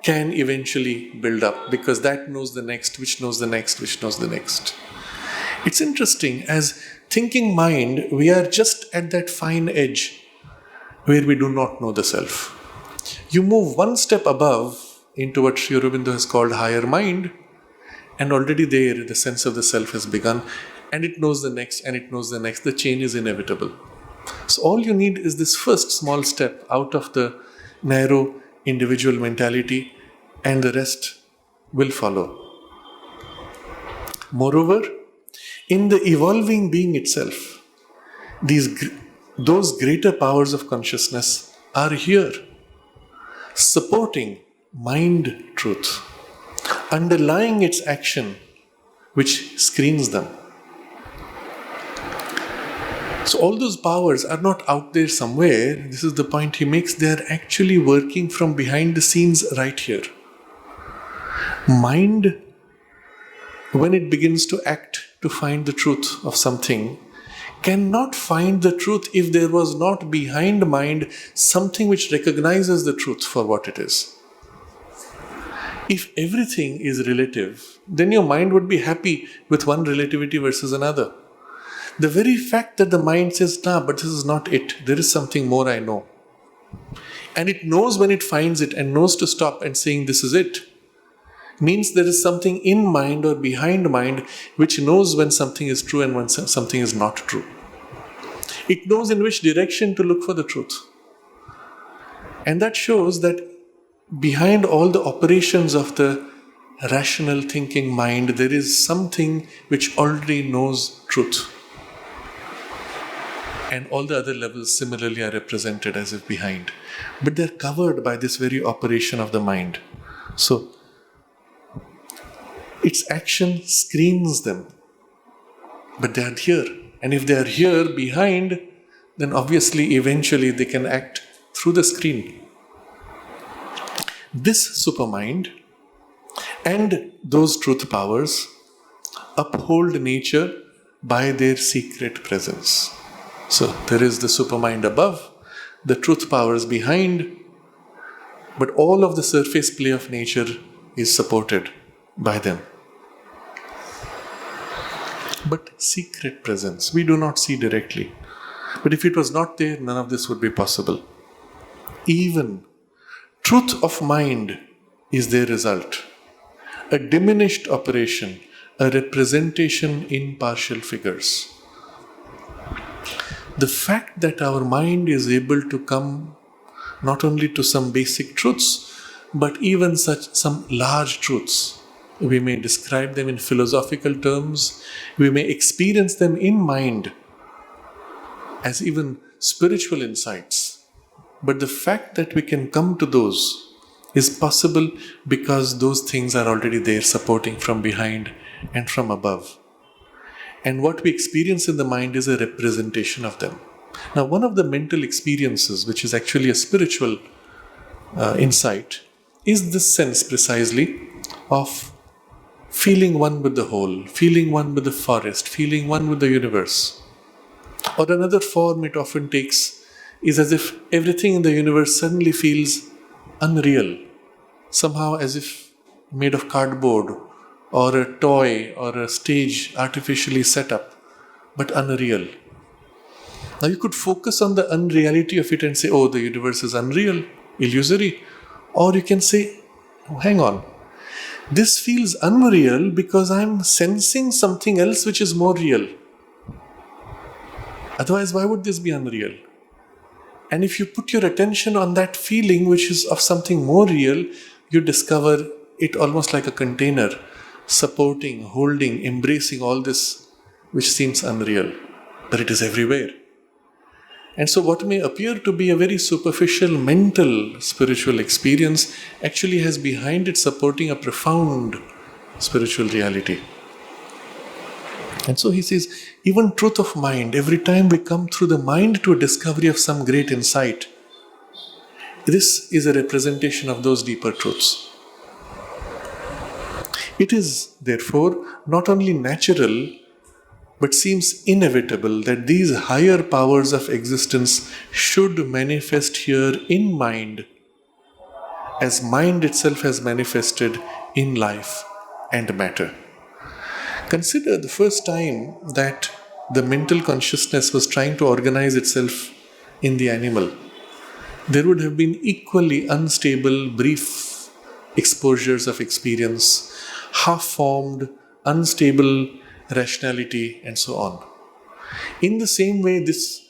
can eventually build up, because that knows the next, which knows the next, which knows the next. It's interesting, as thinking mind, we are just at that fine edge where we do not know the self. You move one step above into what Sri Aurobindo has called higher mind, and already there the sense of the self has begun, and it knows the next, and it knows the next. The chain is inevitable. So all you need is this first small step out of the narrow individual mentality, and the rest will follow. Moreover, in the evolving being itself, those greater powers of consciousness are here, supporting mind truth, underlying its action, which screens them. So all those powers are not out there somewhere. This is the point he makes. They are actually working from behind the scenes right here. Mind, when it begins to act to find the truth of something, cannot find the truth if there was not behind mind something which recognizes the truth for what it is. If everything is relative, then your mind would be happy with one relativity versus another. The very fact that the mind says, nah, but this is not it, there is something more I know. And it knows when it finds it and knows to stop and saying this is it, means there is something in mind or behind mind which knows when something is true and when something is not true. It knows in which direction to look for the truth. And that shows that behind all the operations of the rational thinking mind, there is something which already knows truth. And all the other levels similarly are represented as if behind. But they're covered by this very operation of the mind. So, its action screens them. But they are here. And if they are here behind, then obviously eventually they can act through the screen. This supermind and those truth powers uphold nature by their secret presence. So there is the supermind above, the truth powers behind, but all of the surface play of nature is supported by them. But secret presence, we do not see directly. But if it was not there, none of this would be possible. Even truth of mind is their result. A diminished operation, a representation in partial figures. The fact that our mind is able to come not only to some basic truths, but even some large truths. We may describe them in philosophical terms, we may experience them in mind as even spiritual insights. But the fact that we can come to those is possible because those things are already there supporting from behind and from above. And what we experience in the mind is a representation of them. Now, one of the mental experiences, which is actually a spiritual insight, is this sense precisely of feeling one with the whole, feeling one with the forest, feeling one with the universe. Or another form it often takes is as if everything in the universe suddenly feels unreal, somehow as if made of cardboard, or a toy or a stage artificially set up, but unreal. Now you could focus on the unreality of it and say, oh, the universe is unreal, illusory. Or you can say, oh, hang on, this feels unreal because I'm sensing something else which is more real. Otherwise, why would this be unreal? And if you put your attention on that feeling which is of something more real, you discover it almost like a container, supporting, holding, embracing all this which seems unreal, but it is everywhere. And so what may appear to be a very superficial mental spiritual experience actually has behind it supporting a profound spiritual reality. And so he says, even truth of mind, every time we come through the mind to a discovery of some great insight, this is a representation of those deeper truths. It is, therefore, not only natural, but seems inevitable that these higher powers of existence should manifest here in mind, as mind itself has manifested in life and matter. Consider the first time that the mental consciousness was trying to organize itself in the animal, there would have been equally unstable, brief exposures of experience, half-formed, unstable rationality, and so on. In the same way, this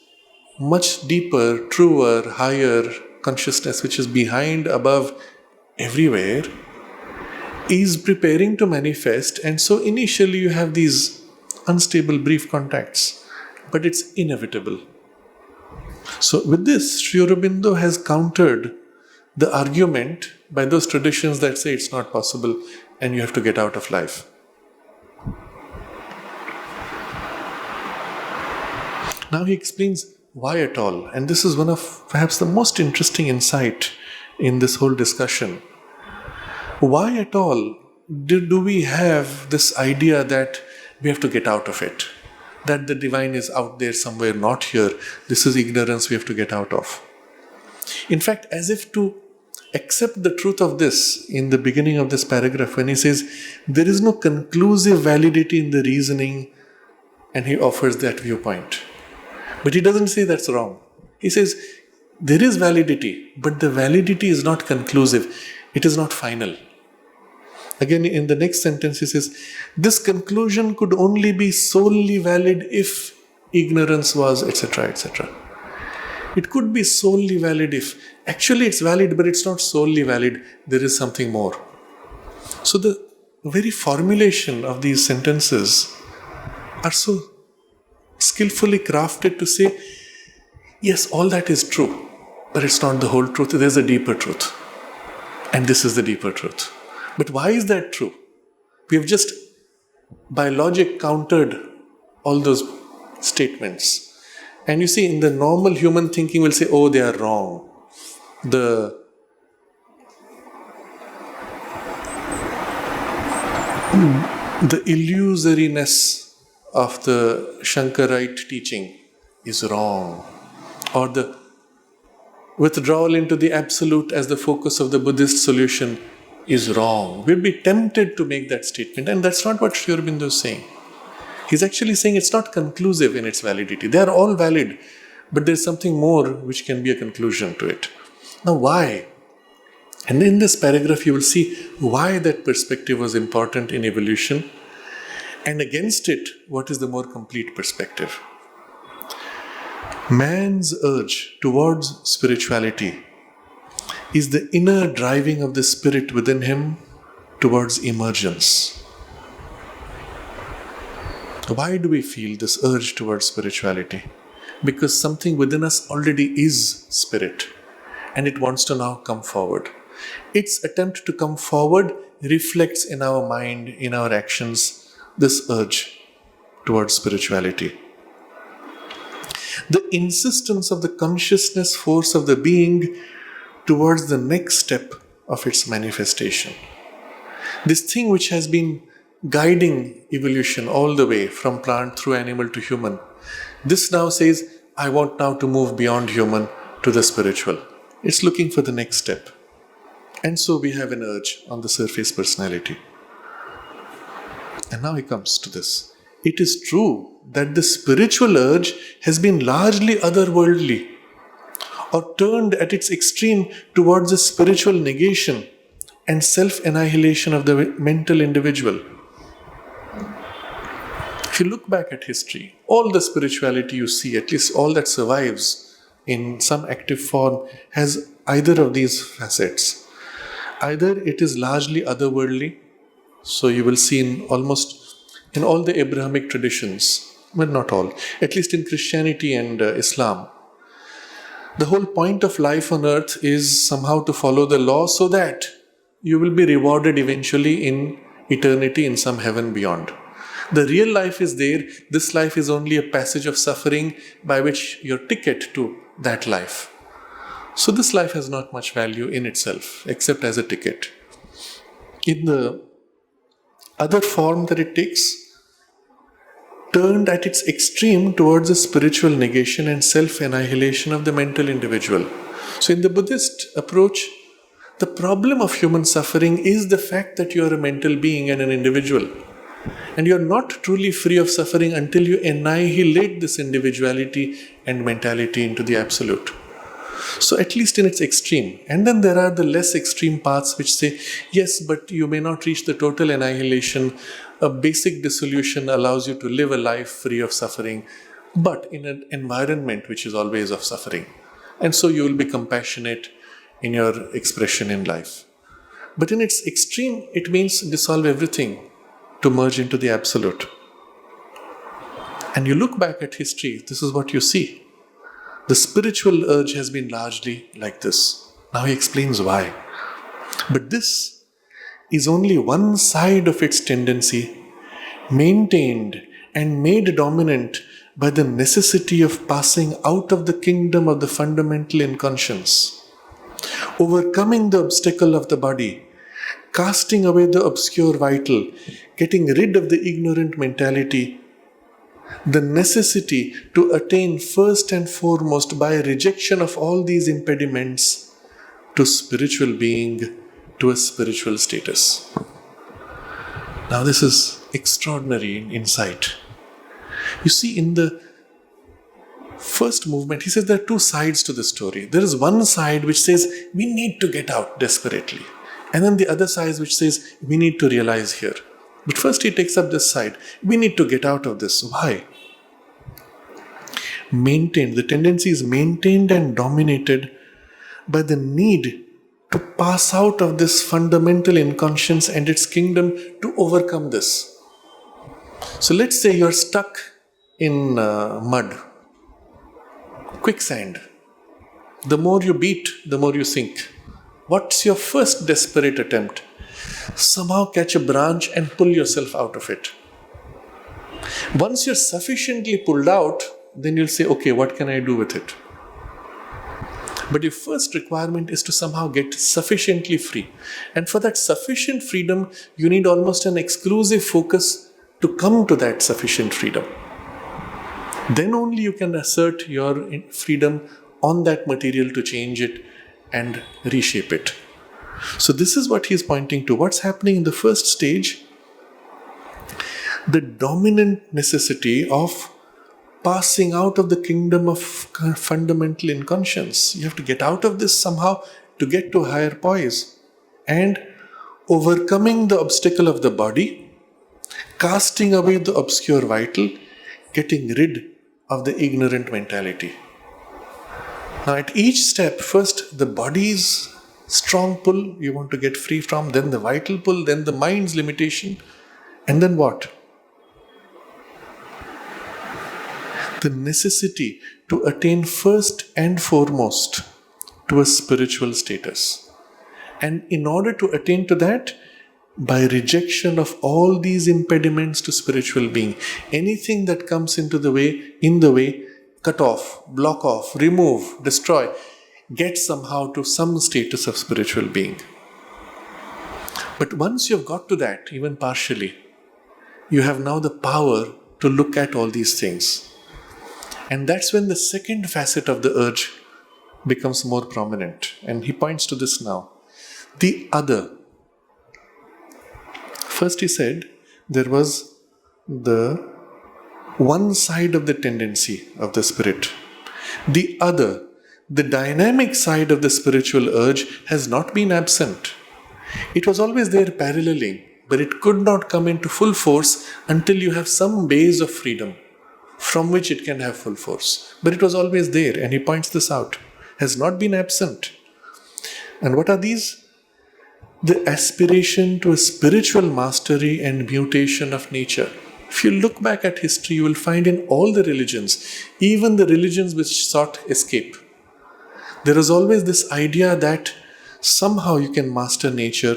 much deeper, truer, higher consciousness, which is behind, above, everywhere, is preparing to manifest, and so initially you have these unstable, brief contacts, but it's inevitable. So with this, Sri Aurobindo has countered the argument by those traditions that say it's not possible and you have to get out of life. Now he explains why at all, and this is one of perhaps the most interesting insight in this whole discussion. Why at all do we have this idea that we have to get out of it? That the divine is out there somewhere, not here. This is ignorance we have to get out of. In fact, as if to accept the truth of this in the beginning of this paragraph, when he says there is no conclusive validity in the reasoning, and he offers that viewpoint. But he doesn't say that's wrong. He says there is validity, but the validity is not conclusive. It is not final. Again, in the next sentence, he says, this conclusion could only be solely valid if ignorance was, etc., etc. It could be solely valid if. Actually, it's valid, but it's not solely valid. There is something more. So the very formulation of these sentences are so skillfully crafted to say, yes, all that is true, but it's not the whole truth. There's a deeper truth. And this is the deeper truth. But why is that true? We have just, by logic, countered all those statements. And you see, in the normal human thinking, we'll say, oh, they are wrong. The illusoriness of the Shankarite teaching is wrong. Or the withdrawal into the absolute as the focus of the Buddhist solution is wrong. We'll be tempted to make that statement, and that's not what Sri Aurobindo is saying. He's actually saying it's not conclusive in its validity. They are all valid, but there's something more which can be a conclusion to it. Now, why? And in this paragraph, you will see why that perspective was important in evolution, and against it, what is the more complete perspective. Man's urge towards spirituality is the inner driving of the spirit within him towards emergence. Why do we feel this urge towards spirituality? Because something within us already is spirit, and it wants to now come forward. Its attempt to come forward reflects in our mind, in our actions, this urge towards spirituality. The insistence of the consciousness force of the being towards the next step of its manifestation. This thing which has been guiding evolution all the way from plant through animal to human, this now says, I want now to move beyond human to the spiritual. It's looking for the next step. And so we have an urge on the surface personality. And now he comes to this. It is true that the spiritual urge has been largely otherworldly, or turned at its extreme towards a spiritual negation and self-annihilation of the mental individual. If you look back at history, all the spirituality you see, at least all that survives in some active form, has either of these facets. Either it is largely otherworldly, so you will see in all the Abrahamic traditions, but not all, at least in Christianity and Islam, the whole point of life on earth is somehow to follow the law so that you will be rewarded eventually in eternity in some heaven beyond. The real life is there. This life is only a passage of suffering by which your ticket to that life. So this life has not much value in itself except as a ticket. In the other form that it takes, turned at its extreme towards a spiritual negation and self-annihilation of the mental individual. So in the Buddhist approach, the problem of human suffering is the fact that you are a mental being and an individual. And you're not truly free of suffering until you annihilate this individuality and mentality into the absolute. So at least in its extreme. And then there are the less extreme paths which say, yes, but you may not reach the total annihilation. A basic dissolution allows you to live a life free of suffering, but in an environment which is always of suffering. And so you will be compassionate in your expression in life. But in its extreme, it means dissolve everything to merge into the absolute. And you look back at history, this is what you see. The spiritual urge has been largely like this. Now he explains why. But this is only one side of its tendency, maintained and made dominant by the necessity of passing out of the kingdom of the fundamental inconscience, overcoming the obstacle of the body, casting away the obscure vital, getting rid of the ignorant mentality, the necessity to attain first and foremost by rejection of all these impediments to spiritual being, to a spiritual status. Now this is extraordinary insight. You see, in the first movement, he says there are two sides to the story. There is one side which says we need to get out desperately. And then the other side which says we need to realize here. But first he takes up this side. We need to get out of this. Why? Maintained. The tendency is maintained and dominated by the need to pass out of this fundamental inconscience and its kingdom to overcome this. So let's say you're stuck in mud, quicksand. The more you beat, the more you sink. What's your first desperate attempt? Somehow catch a branch and pull yourself out of it. Once you're sufficiently pulled out, then you'll say, okay, what can I do with it? But your first requirement is to somehow get sufficiently free. And for that sufficient freedom, you need almost an exclusive focus to come to that sufficient freedom. Then only you can assert your freedom on that material to change it and reshape it. So this is what he is pointing to. What's happening in the first stage? The dominant necessity of passing out of the kingdom of fundamental inconscience. You have to get out of this somehow to get to higher poise. And overcoming the obstacle of the body, casting away the obscure vital, getting rid of the ignorant mentality. Now at each step, first the body's strong pull you want to get free from, then the vital pull, then the mind's limitation, and then what? The necessity to attain first and foremost to a spiritual status. And in order to attain to that, by rejection of all these impediments to spiritual being, anything that comes in the way, cut off, block off, remove, destroy, get somehow to some status of spiritual being. But once you've got to that, even partially, you have now the power to look at all these things. And that's when the second facet of the urge becomes more prominent. And he points to this now. The other. First he said there was the one side of the tendency of the spirit. The other, the dynamic side of the spiritual urge has not been absent. It was always there paralleling, but it could not come into full force until you have some base of freedom from which it can have full force. But it was always there, and he points this out. Has not been absent. And what are these? The aspiration to a spiritual mastery and mutation of nature. If you look back at history, you will find in all the religions, even the religions which sought escape, there is always this idea that somehow you can master nature,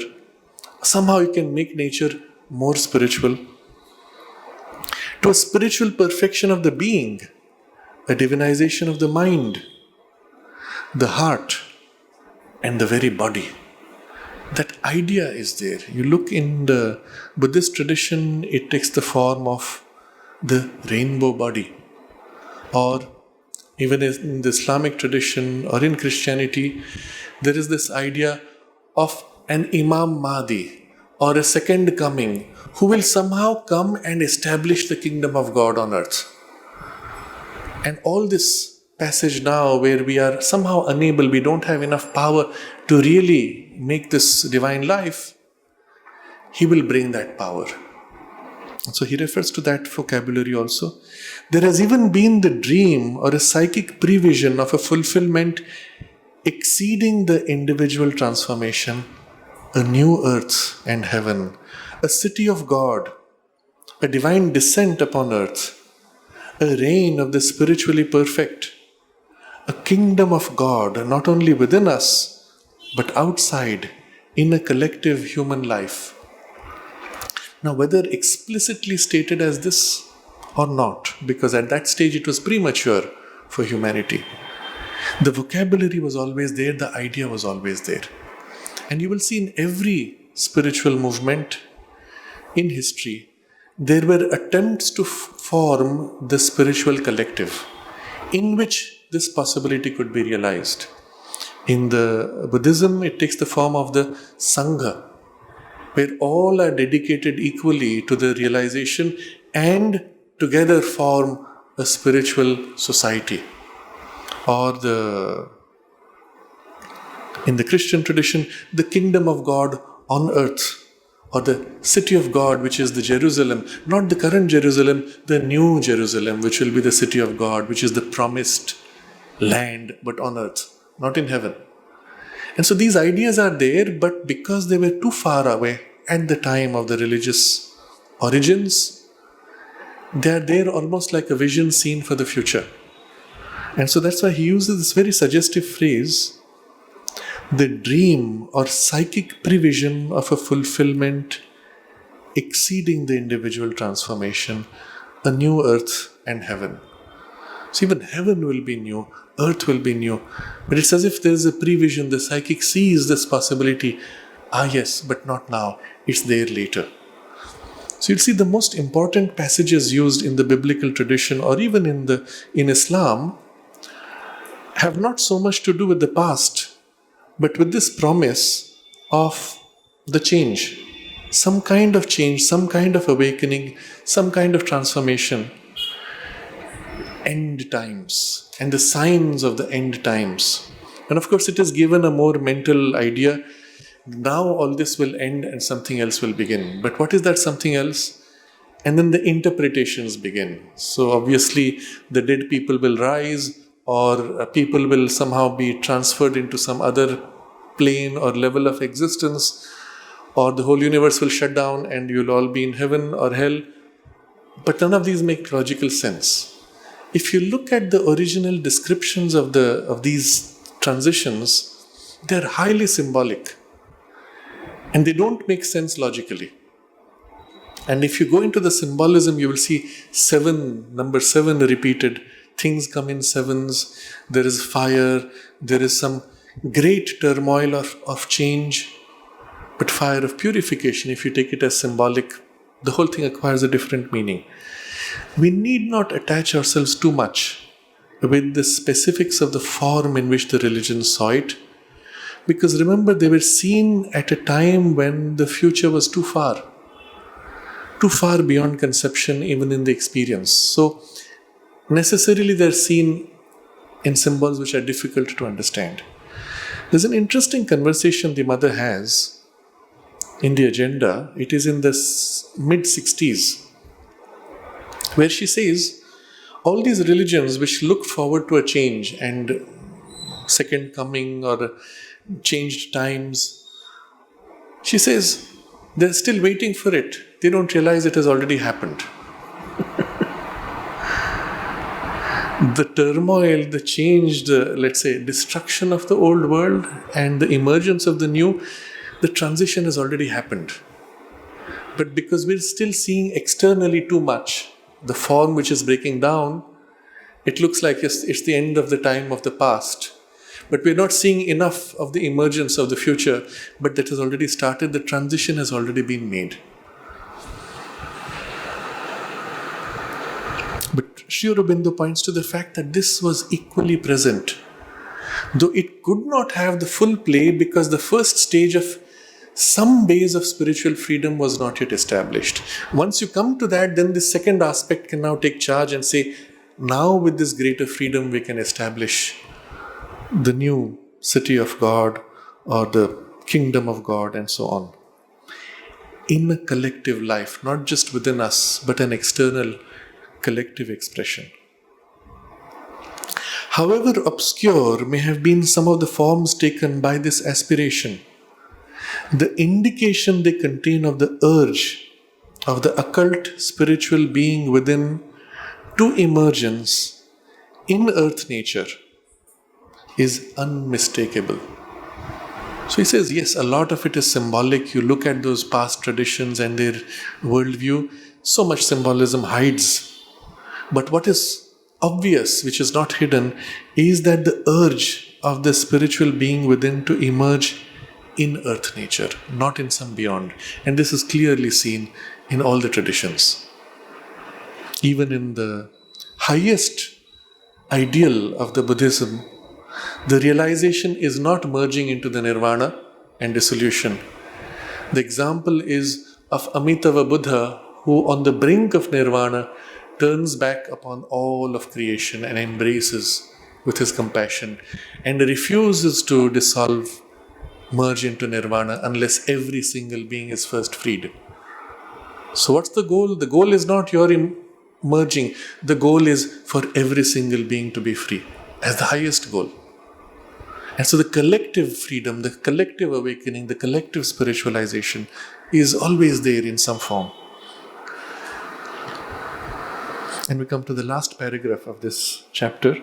somehow you can make nature more spiritual, to a spiritual perfection of the being, a divinization of the mind, the heart, and the very body. That idea is there. You look in the Buddhist tradition, it takes the form of the rainbow body. Or even in the Islamic tradition or in Christianity, there is this idea of an Imam Mahdi or a second coming who will somehow come and establish the kingdom of God on earth. And all this passage now where we are somehow unable, we don't have enough power to really make this divine life, he will bring that power. So he refers to that vocabulary also. There has even been the dream or a psychic prevision of a fulfillment exceeding the individual transformation, a new earth and heaven, a city of God, a divine descent upon earth, a reign of the spiritually perfect, a kingdom of God not only within us but outside in a collective human life. Now, whether explicitly stated as this or not, because at that stage it was premature for humanity, the vocabulary was always there, the idea was always there. And you will see in every spiritual movement in history, there were attempts to form the spiritual collective in which this possibility could be realized. In the Buddhism, it takes the form of the Sangha, where all are dedicated equally to the realization and together form a spiritual society. Or in the Christian tradition, the kingdom of God on earth, or the city of God, which is the Jerusalem, not the current Jerusalem, the new Jerusalem, which will be the city of God, which is the promised land, but on earth, not in heaven. And so these ideas are there, but because they were too far away at the time of the religious origins, they are there almost like a vision seen for the future. And so that's why he uses this very suggestive phrase, the dream or psychic prevision of a fulfillment exceeding the individual transformation, a new earth and heaven. So even heaven will be new, earth will be new. But it's as if there is a prevision, the psychic sees this possibility. Yes, but not now. It's there later. So you'll see the most important passages used in the biblical tradition or even in Islam have not so much to do with the past, but with this promise of the change. Some kind of change, some kind of awakening, some kind of transformation. End times and the signs of the end times. And of course it is given a more mental idea. Now all this will end and something else will begin. But what is that something else? And then the interpretations begin. So obviously the dead people will rise, or people will somehow be transferred into some other plane or level of existence, or the whole universe will shut down and you'll all be in heaven or hell. But none of these make logical sense. If you look at the original descriptions of these transitions, they're highly symbolic. And they don't make sense logically. And if you go into the symbolism, you will see number 7 repeated. Things come in sevens. There is fire. There is some great turmoil of change. But fire of purification, if you take it as symbolic, the whole thing acquires a different meaning. We need not attach ourselves too much with the specifics of the form in which the religion saw it. Because remember, they were seen at a time when the future was too far beyond conception, even in the experience. So, necessarily they're seen in symbols which are difficult to understand. There's an interesting conversation the mother has in the agenda. It is in the mid-60s, where she says, all these religions which look forward to a change and second coming or changed times, she says, they're still waiting for it. They don't realize it has already happened. The turmoil, the change, let's say, destruction of the old world and the emergence of the new, the transition has already happened. But because we're still seeing externally too much, the form which is breaking down, it looks like it's the end of the time of the past. But we're not seeing enough of the emergence of the future, but that has already started, the transition has already been made. But Sri Aurobindo points to the fact that this was equally present, though it could not have the full play because the first stage of some base of spiritual freedom was not yet established. Once you come to that, then the second aspect can now take charge and say, now with this greater freedom we can establish the new city of God or the kingdom of God and so on. In a collective life, not just within us, but an external collective expression. However obscure may have been some of the forms taken by this aspiration, the indication they contain of the urge of the occult spiritual being within to emergence in earth nature is unmistakable. So he says, yes, a lot of it is symbolic. You look at those past traditions and their worldview, so much symbolism hides. But what is obvious, which is not hidden, is that the urge of the spiritual being within to emerge in earth nature, not in some beyond. And this is clearly seen in all the traditions. Even in the highest ideal of the Buddhism, the realization is not merging into the nirvana and dissolution. The example is of Amitabha Buddha, who on the brink of nirvana turns back upon all of creation and embraces with his compassion and refuses to dissolve, merge into nirvana unless every single being is first freed. So what's the goal? The goal is not your merging. The goal is for every single being to be free as the highest goal. And so the collective freedom, the collective awakening, the collective spiritualization is always there in some form. And we come to the last paragraph of this chapter.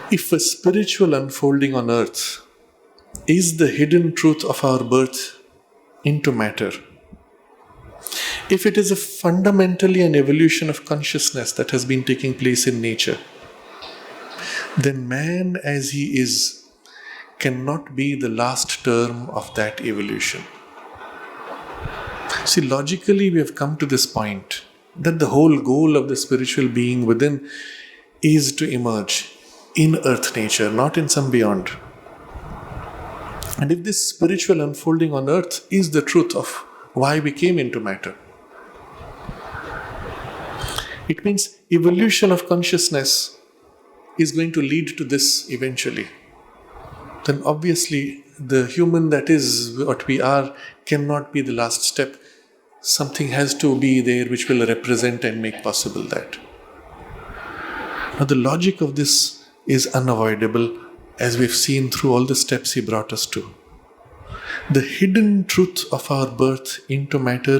If a spiritual unfolding on earth is the hidden truth of our birth into matter, if it is fundamentally an evolution of consciousness that has been taking place in nature, then man as he is cannot be the last term of that evolution. See, logically we have come to this point that the whole goal of the spiritual being within is to emerge in earth nature, not in some beyond. And if this spiritual unfolding on earth is the truth of why we came into matter, it means evolution of consciousness is going to lead to this eventually. Then obviously the human that is what we are cannot be the last step. Something has to be there which will represent and make possible that. Now the logic of this is unavoidable, as we've seen through all the steps he brought us to. The hidden truth of our birth into matter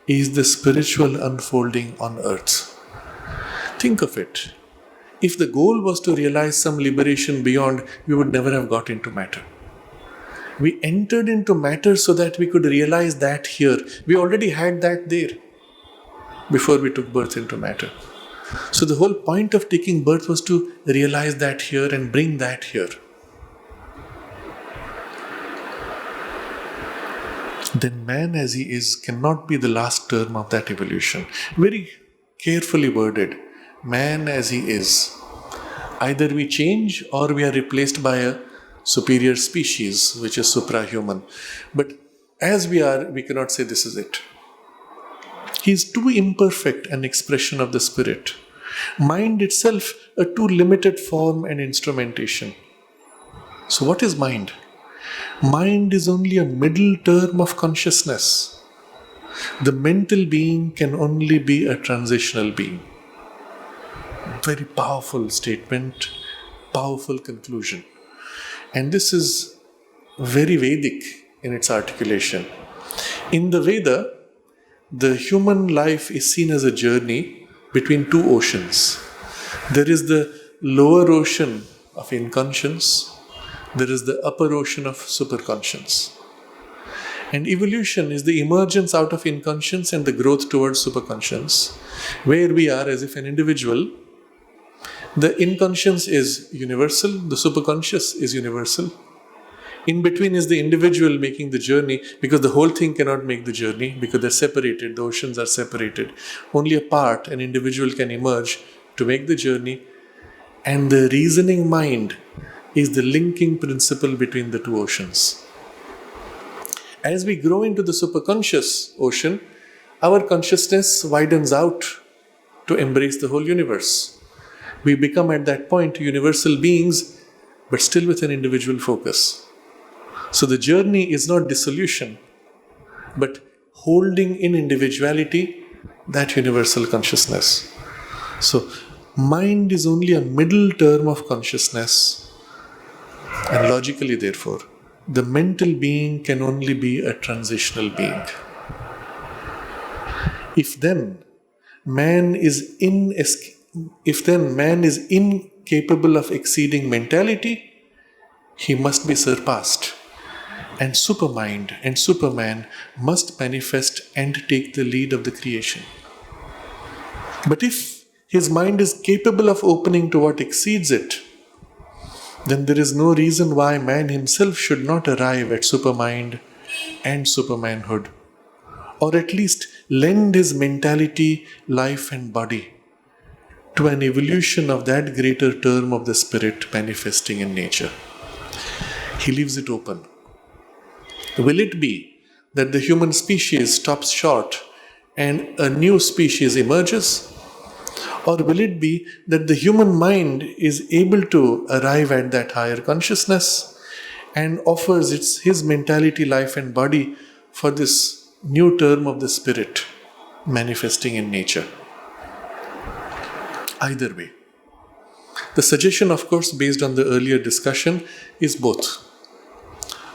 is the spiritual unfolding on earth. Think of it. If the goal was to realize some liberation beyond, we would never have got into matter. We entered into matter so that we could realize that here. We already had that there before we took birth into matter. So the whole point of taking birth was to realize that here and bring that here. Then man as he is cannot be the last term of that evolution. Very carefully worded. Man as he is. Either we change or we are replaced by a superior species, which is suprahuman. But as we are, we cannot say this is it. He is too imperfect an expression of the spirit. Mind itself a too limited form and instrumentation. So what is mind? Mind is only a middle term of consciousness. The mental being can only be a transitional being. Very powerful statement, powerful conclusion. And this is very Vedic in its articulation. In the Veda, the human life is seen as a journey between two oceans. There is the lower ocean of inconscience. There is the upper ocean of superconscience. And evolution is the emergence out of inconscience and the growth towards superconscience, where we are as if an individual. The inconscious is universal, the superconscious is universal. In between is the individual making the journey, because the whole thing cannot make the journey because they're separated, the oceans are separated. Only a part, an individual can emerge to make the journey, and the reasoning mind is the linking principle between the two oceans. As we grow into the superconscious ocean, our consciousness widens out to embrace the whole universe. We become at that point universal beings, but still with an individual focus. So the journey is not dissolution, but holding in individuality that universal consciousness. So mind is only a middle term of consciousness, and logically, therefore, the mental being can only be a transitional being. If then man is incapable of exceeding mentality, he must be surpassed. And supermind and superman must manifest and take the lead of the creation. But if his mind is capable of opening to what exceeds it, then there is no reason why man himself should not arrive at supermind and supermanhood, or at least lend his mentality, life and body to an evolution of that greater term of the spirit manifesting in nature. He leaves it open. Will it be that the human species stops short and a new species emerges? Or will it be that the human mind is able to arrive at that higher consciousness and offers his mentality, life and body for this new term of the spirit manifesting in nature? Either way. The suggestion, of course, based on the earlier discussion, is both.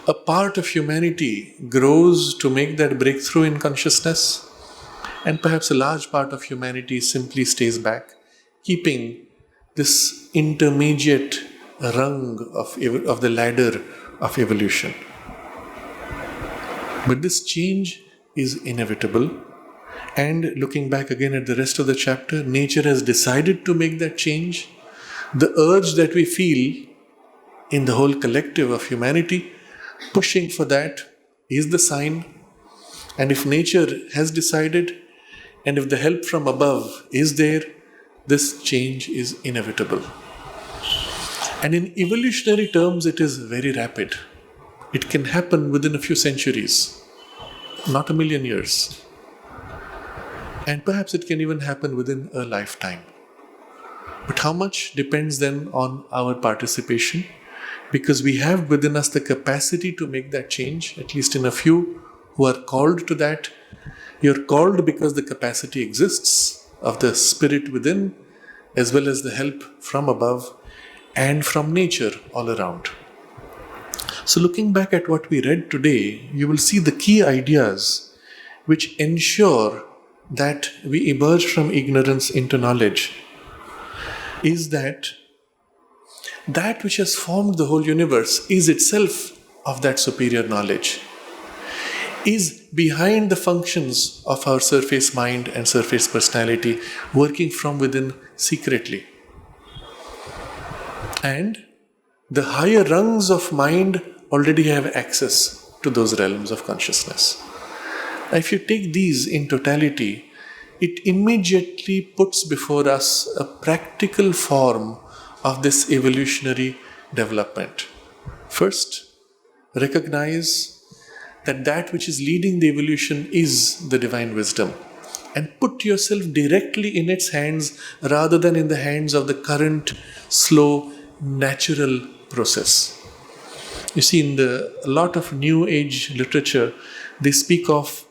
A part of humanity grows to make that breakthrough in consciousness, and perhaps a large part of humanity simply stays back, keeping this intermediate rung of the ladder of evolution. But this change is inevitable, and looking back again at the rest of the chapter, nature has decided to make that change. The urge that we feel in the whole collective of humanity pushing for that is the sign. And if nature has decided, and if the help from above is there, this change is inevitable. And in evolutionary terms, it is very rapid. It can happen within a few centuries, not a million years. And perhaps it can even happen within a lifetime. But how much depends then on our participation? Because we have within us the capacity to make that change, at least in a few who are called to that. You're called because the capacity exists of the spirit within, as well as the help from above and from nature all around. So looking back at what we read today, you will see the key ideas which ensure that we emerge from ignorance into knowledge is that which has formed the whole universe is itself of that superior knowledge, is behind the functions of our surface mind and surface personality, working from within secretly. And the higher rungs of mind already have access to those realms of consciousness. Now, if you take these in totality, it immediately puts before us a practical form of this evolutionary development. First, recognize that which is leading the evolution is the divine wisdom, and put yourself directly in its hands rather than in the hands of the current, slow, natural process. You see, in a lot of New Age literature, they speak of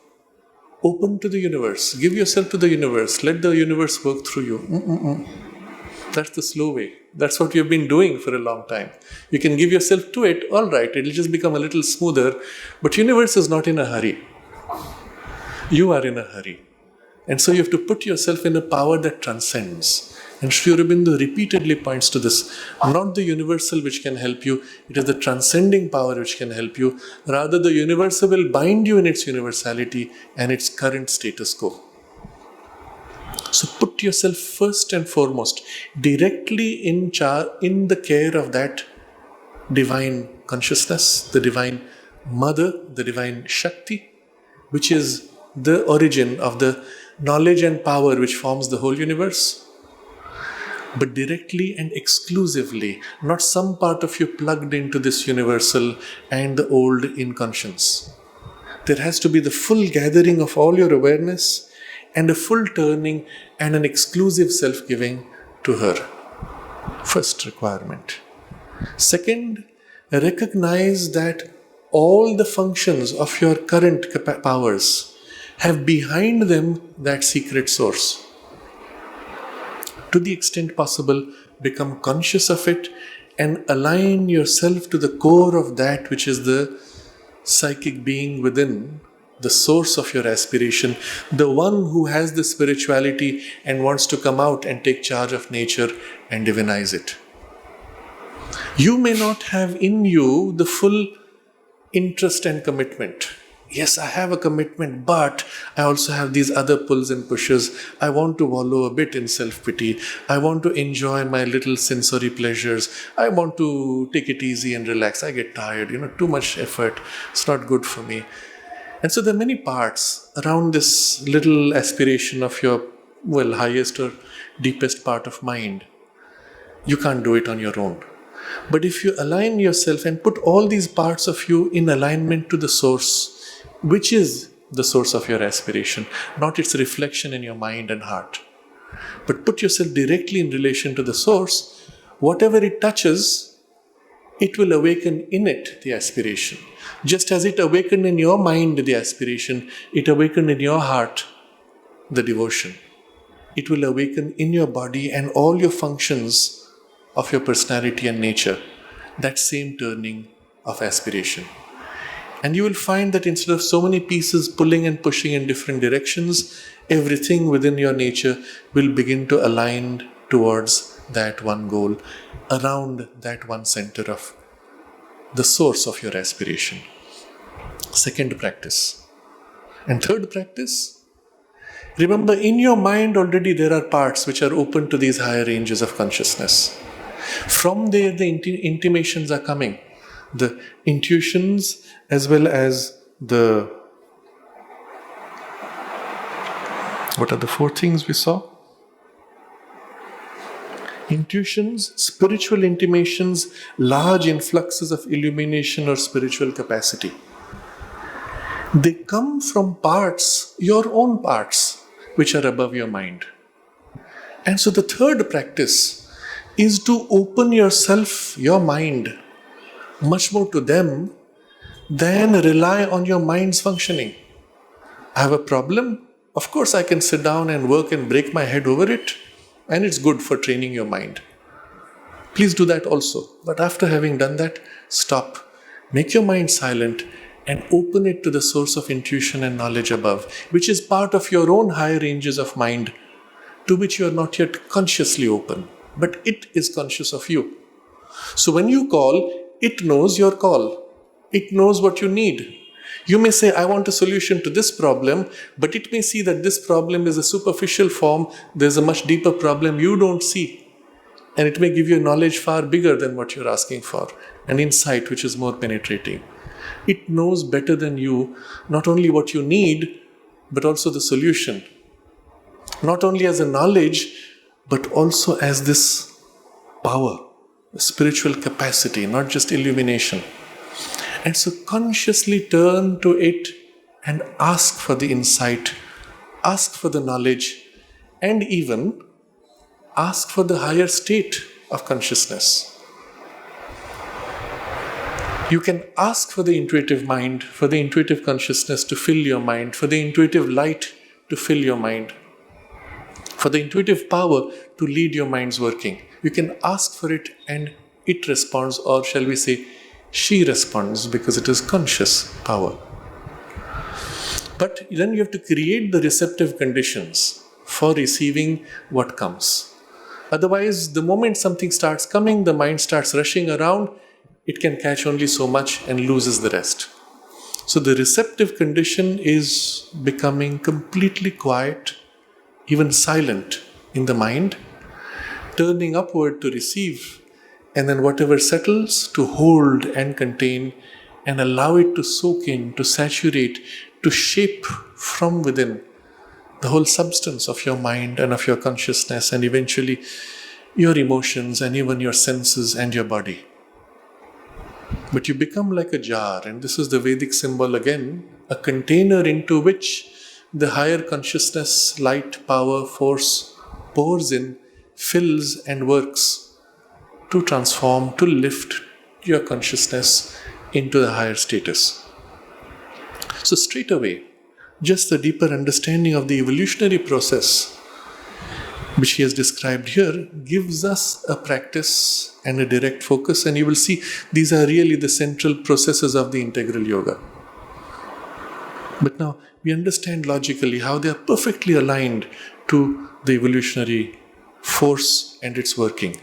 open to the universe, give yourself to the universe, let the universe work through you. That's the slow way. That's what you've been doing for a long time. You can give yourself to it, all right, it'll just become a little smoother, but universe is not in a hurry. You are in a hurry. And so you have to put yourself in a power that transcends. And Sri Aurobindo repeatedly points to this. Not the universal which can help you, it is the transcending power which can help you. Rather, the universal will bind you in its universality and its current status quo. So put yourself first and foremost directly in the care of that divine consciousness, the divine mother, the divine Shakti, which is the origin of the knowledge and power which forms the whole universe. But directly and exclusively, not some part of you plugged into this universal and the old in conscience. There has to be the full gathering of all your awareness and a full turning and an exclusive self-giving to her. First requirement. Second, recognize that all the functions of your current powers have behind them that secret source. To the extent possible, become conscious of it and align yourself to the core of that which is the psychic being within, the source of your aspiration, the one who has the spirituality and wants to come out and take charge of nature and divinize it. You may not have in you the full interest and commitment. Yes, I have a commitment, but I also have these other pulls and pushes. I want to wallow a bit in self-pity. I want to enjoy my little sensory pleasures. I want to take it easy and relax. I get tired, too much effort. It's not good for me. And so there are many parts around this little aspiration of your, highest or deepest part of mind. You can't do it on your own. But if you align yourself and put all these parts of you in alignment to the source, which is the source of your aspiration, not its reflection in your mind and heart, but put yourself directly in relation to the source, whatever it touches, it will awaken in it the aspiration. Just as it awakened in your mind the aspiration, it awakened in your heart the devotion. It will awaken in your body and all your functions of your personality and nature, that same turning of aspiration. And you will find that instead of so many pieces pulling and pushing in different directions, everything within your nature will begin to align towards that one goal, around that one center of the source of your aspiration. Second practice. And third practice, remember in your mind already there are parts which are open to these higher ranges of consciousness. From there the intimations are coming. The intuitions as well as the... What are the four things we saw? Intuitions, spiritual intimations, large influxes of illumination or spiritual capacity. They come from parts, your own parts, which are above your mind. And so the third practice is to open yourself, your mind, much more to them than rely on your mind's functioning. I have a problem. Of course, I can sit down and work and break my head over it, and it's good for training your mind. Please do that also. But after having done that, stop. Make your mind silent and open it to the source of intuition and knowledge above, which is part of your own higher ranges of mind, to which you are not yet consciously open. But it is conscious of you. So when you call, it knows your call. It knows what you need. You may say, I want a solution to this problem, but it may see that this problem is a superficial form. There's a much deeper problem you don't see. And it may give you knowledge far bigger than what you're asking for, an insight which is more penetrating. It knows better than you, not only what you need, but also the solution. Not only as a knowledge, but also as this power, a spiritual capacity, not just illumination. And so consciously turn to it and ask for the insight, ask for the knowledge, and even ask for the higher state of consciousness. You can ask for the intuitive mind, for the intuitive consciousness to fill your mind, for the intuitive light to fill your mind, for the intuitive power to lead your mind's working. You can ask for it and it responds, or shall we say, she responds, because it is conscious power. But then you have to create the receptive conditions for receiving what comes. Otherwise, the moment something starts coming, the mind starts rushing around, it can catch only so much and loses the rest. So the receptive condition is becoming completely quiet, even silent in the mind, turning upward to receive, and then whatever settles to hold and contain and allow it to soak in, to saturate, to shape from within the whole substance of your mind and of your consciousness, and eventually your emotions and even your senses and your body. But you become like a jar, and this is the Vedic symbol again a container into which the higher consciousness, light, power, force pours in, fills and works to transform, to lift your consciousness into the higher status. So straight away, just the deeper understanding of the evolutionary process which he has described here gives us a practice and a direct focus, and you will see these are really the central processes of the integral yoga. But now we understand logically how they are perfectly aligned to the evolutionary force and its working.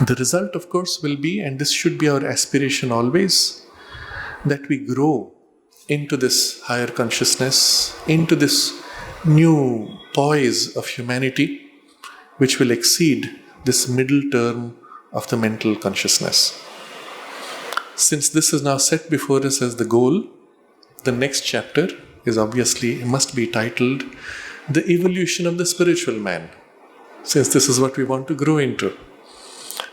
The result, of course, will be, and this should be our aspiration always, that we grow into this higher consciousness, into this new poise of humanity, which will exceed this middle term of the mental consciousness. Since this is now set before us as the goal, the next chapter must be titled The Evolution of the Spiritual Man, since this is what we want to grow into.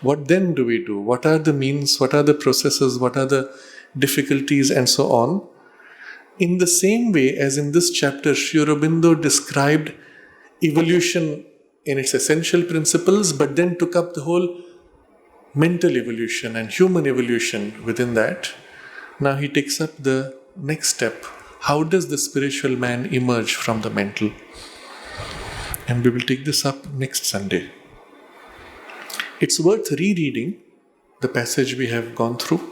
What then do we do? What are the means? What are the processes? What are the difficulties and so on? In the same way as in this chapter, Sri Aurobindo described evolution in its essential principles, but then took up the whole mental evolution and human evolution within that. Now he takes up the next step. How does the spiritual man emerge from the mental? And we will take this up next Sunday. It's worth rereading the passage we have gone through,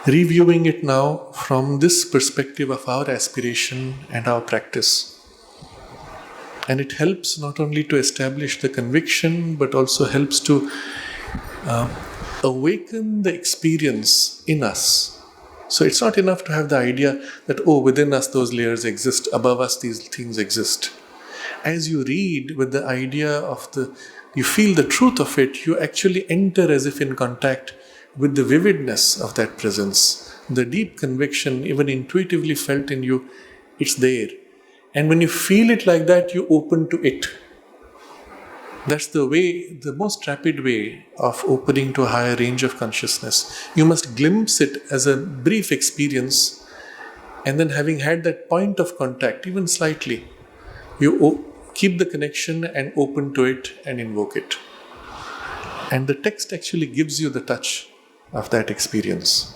reviewing it now from this perspective of our aspiration and our practice. And it helps not only to establish the conviction, but also helps to awaken the experience in us. So it's not enough to have the idea that, within us those layers exist, above us these things exist. As you read with the idea of you feel the truth of it, you actually enter as if in contact with the vividness of that presence, the deep conviction, even intuitively felt in you, it's there. And when you feel it like that, you open to it. That's the most rapid way of opening to a higher range of consciousness. You must glimpse it as a brief experience, and then having had that point of contact, even slightly, you keep the connection and open to it and invoke it. And the text actually gives you the touch of that experience.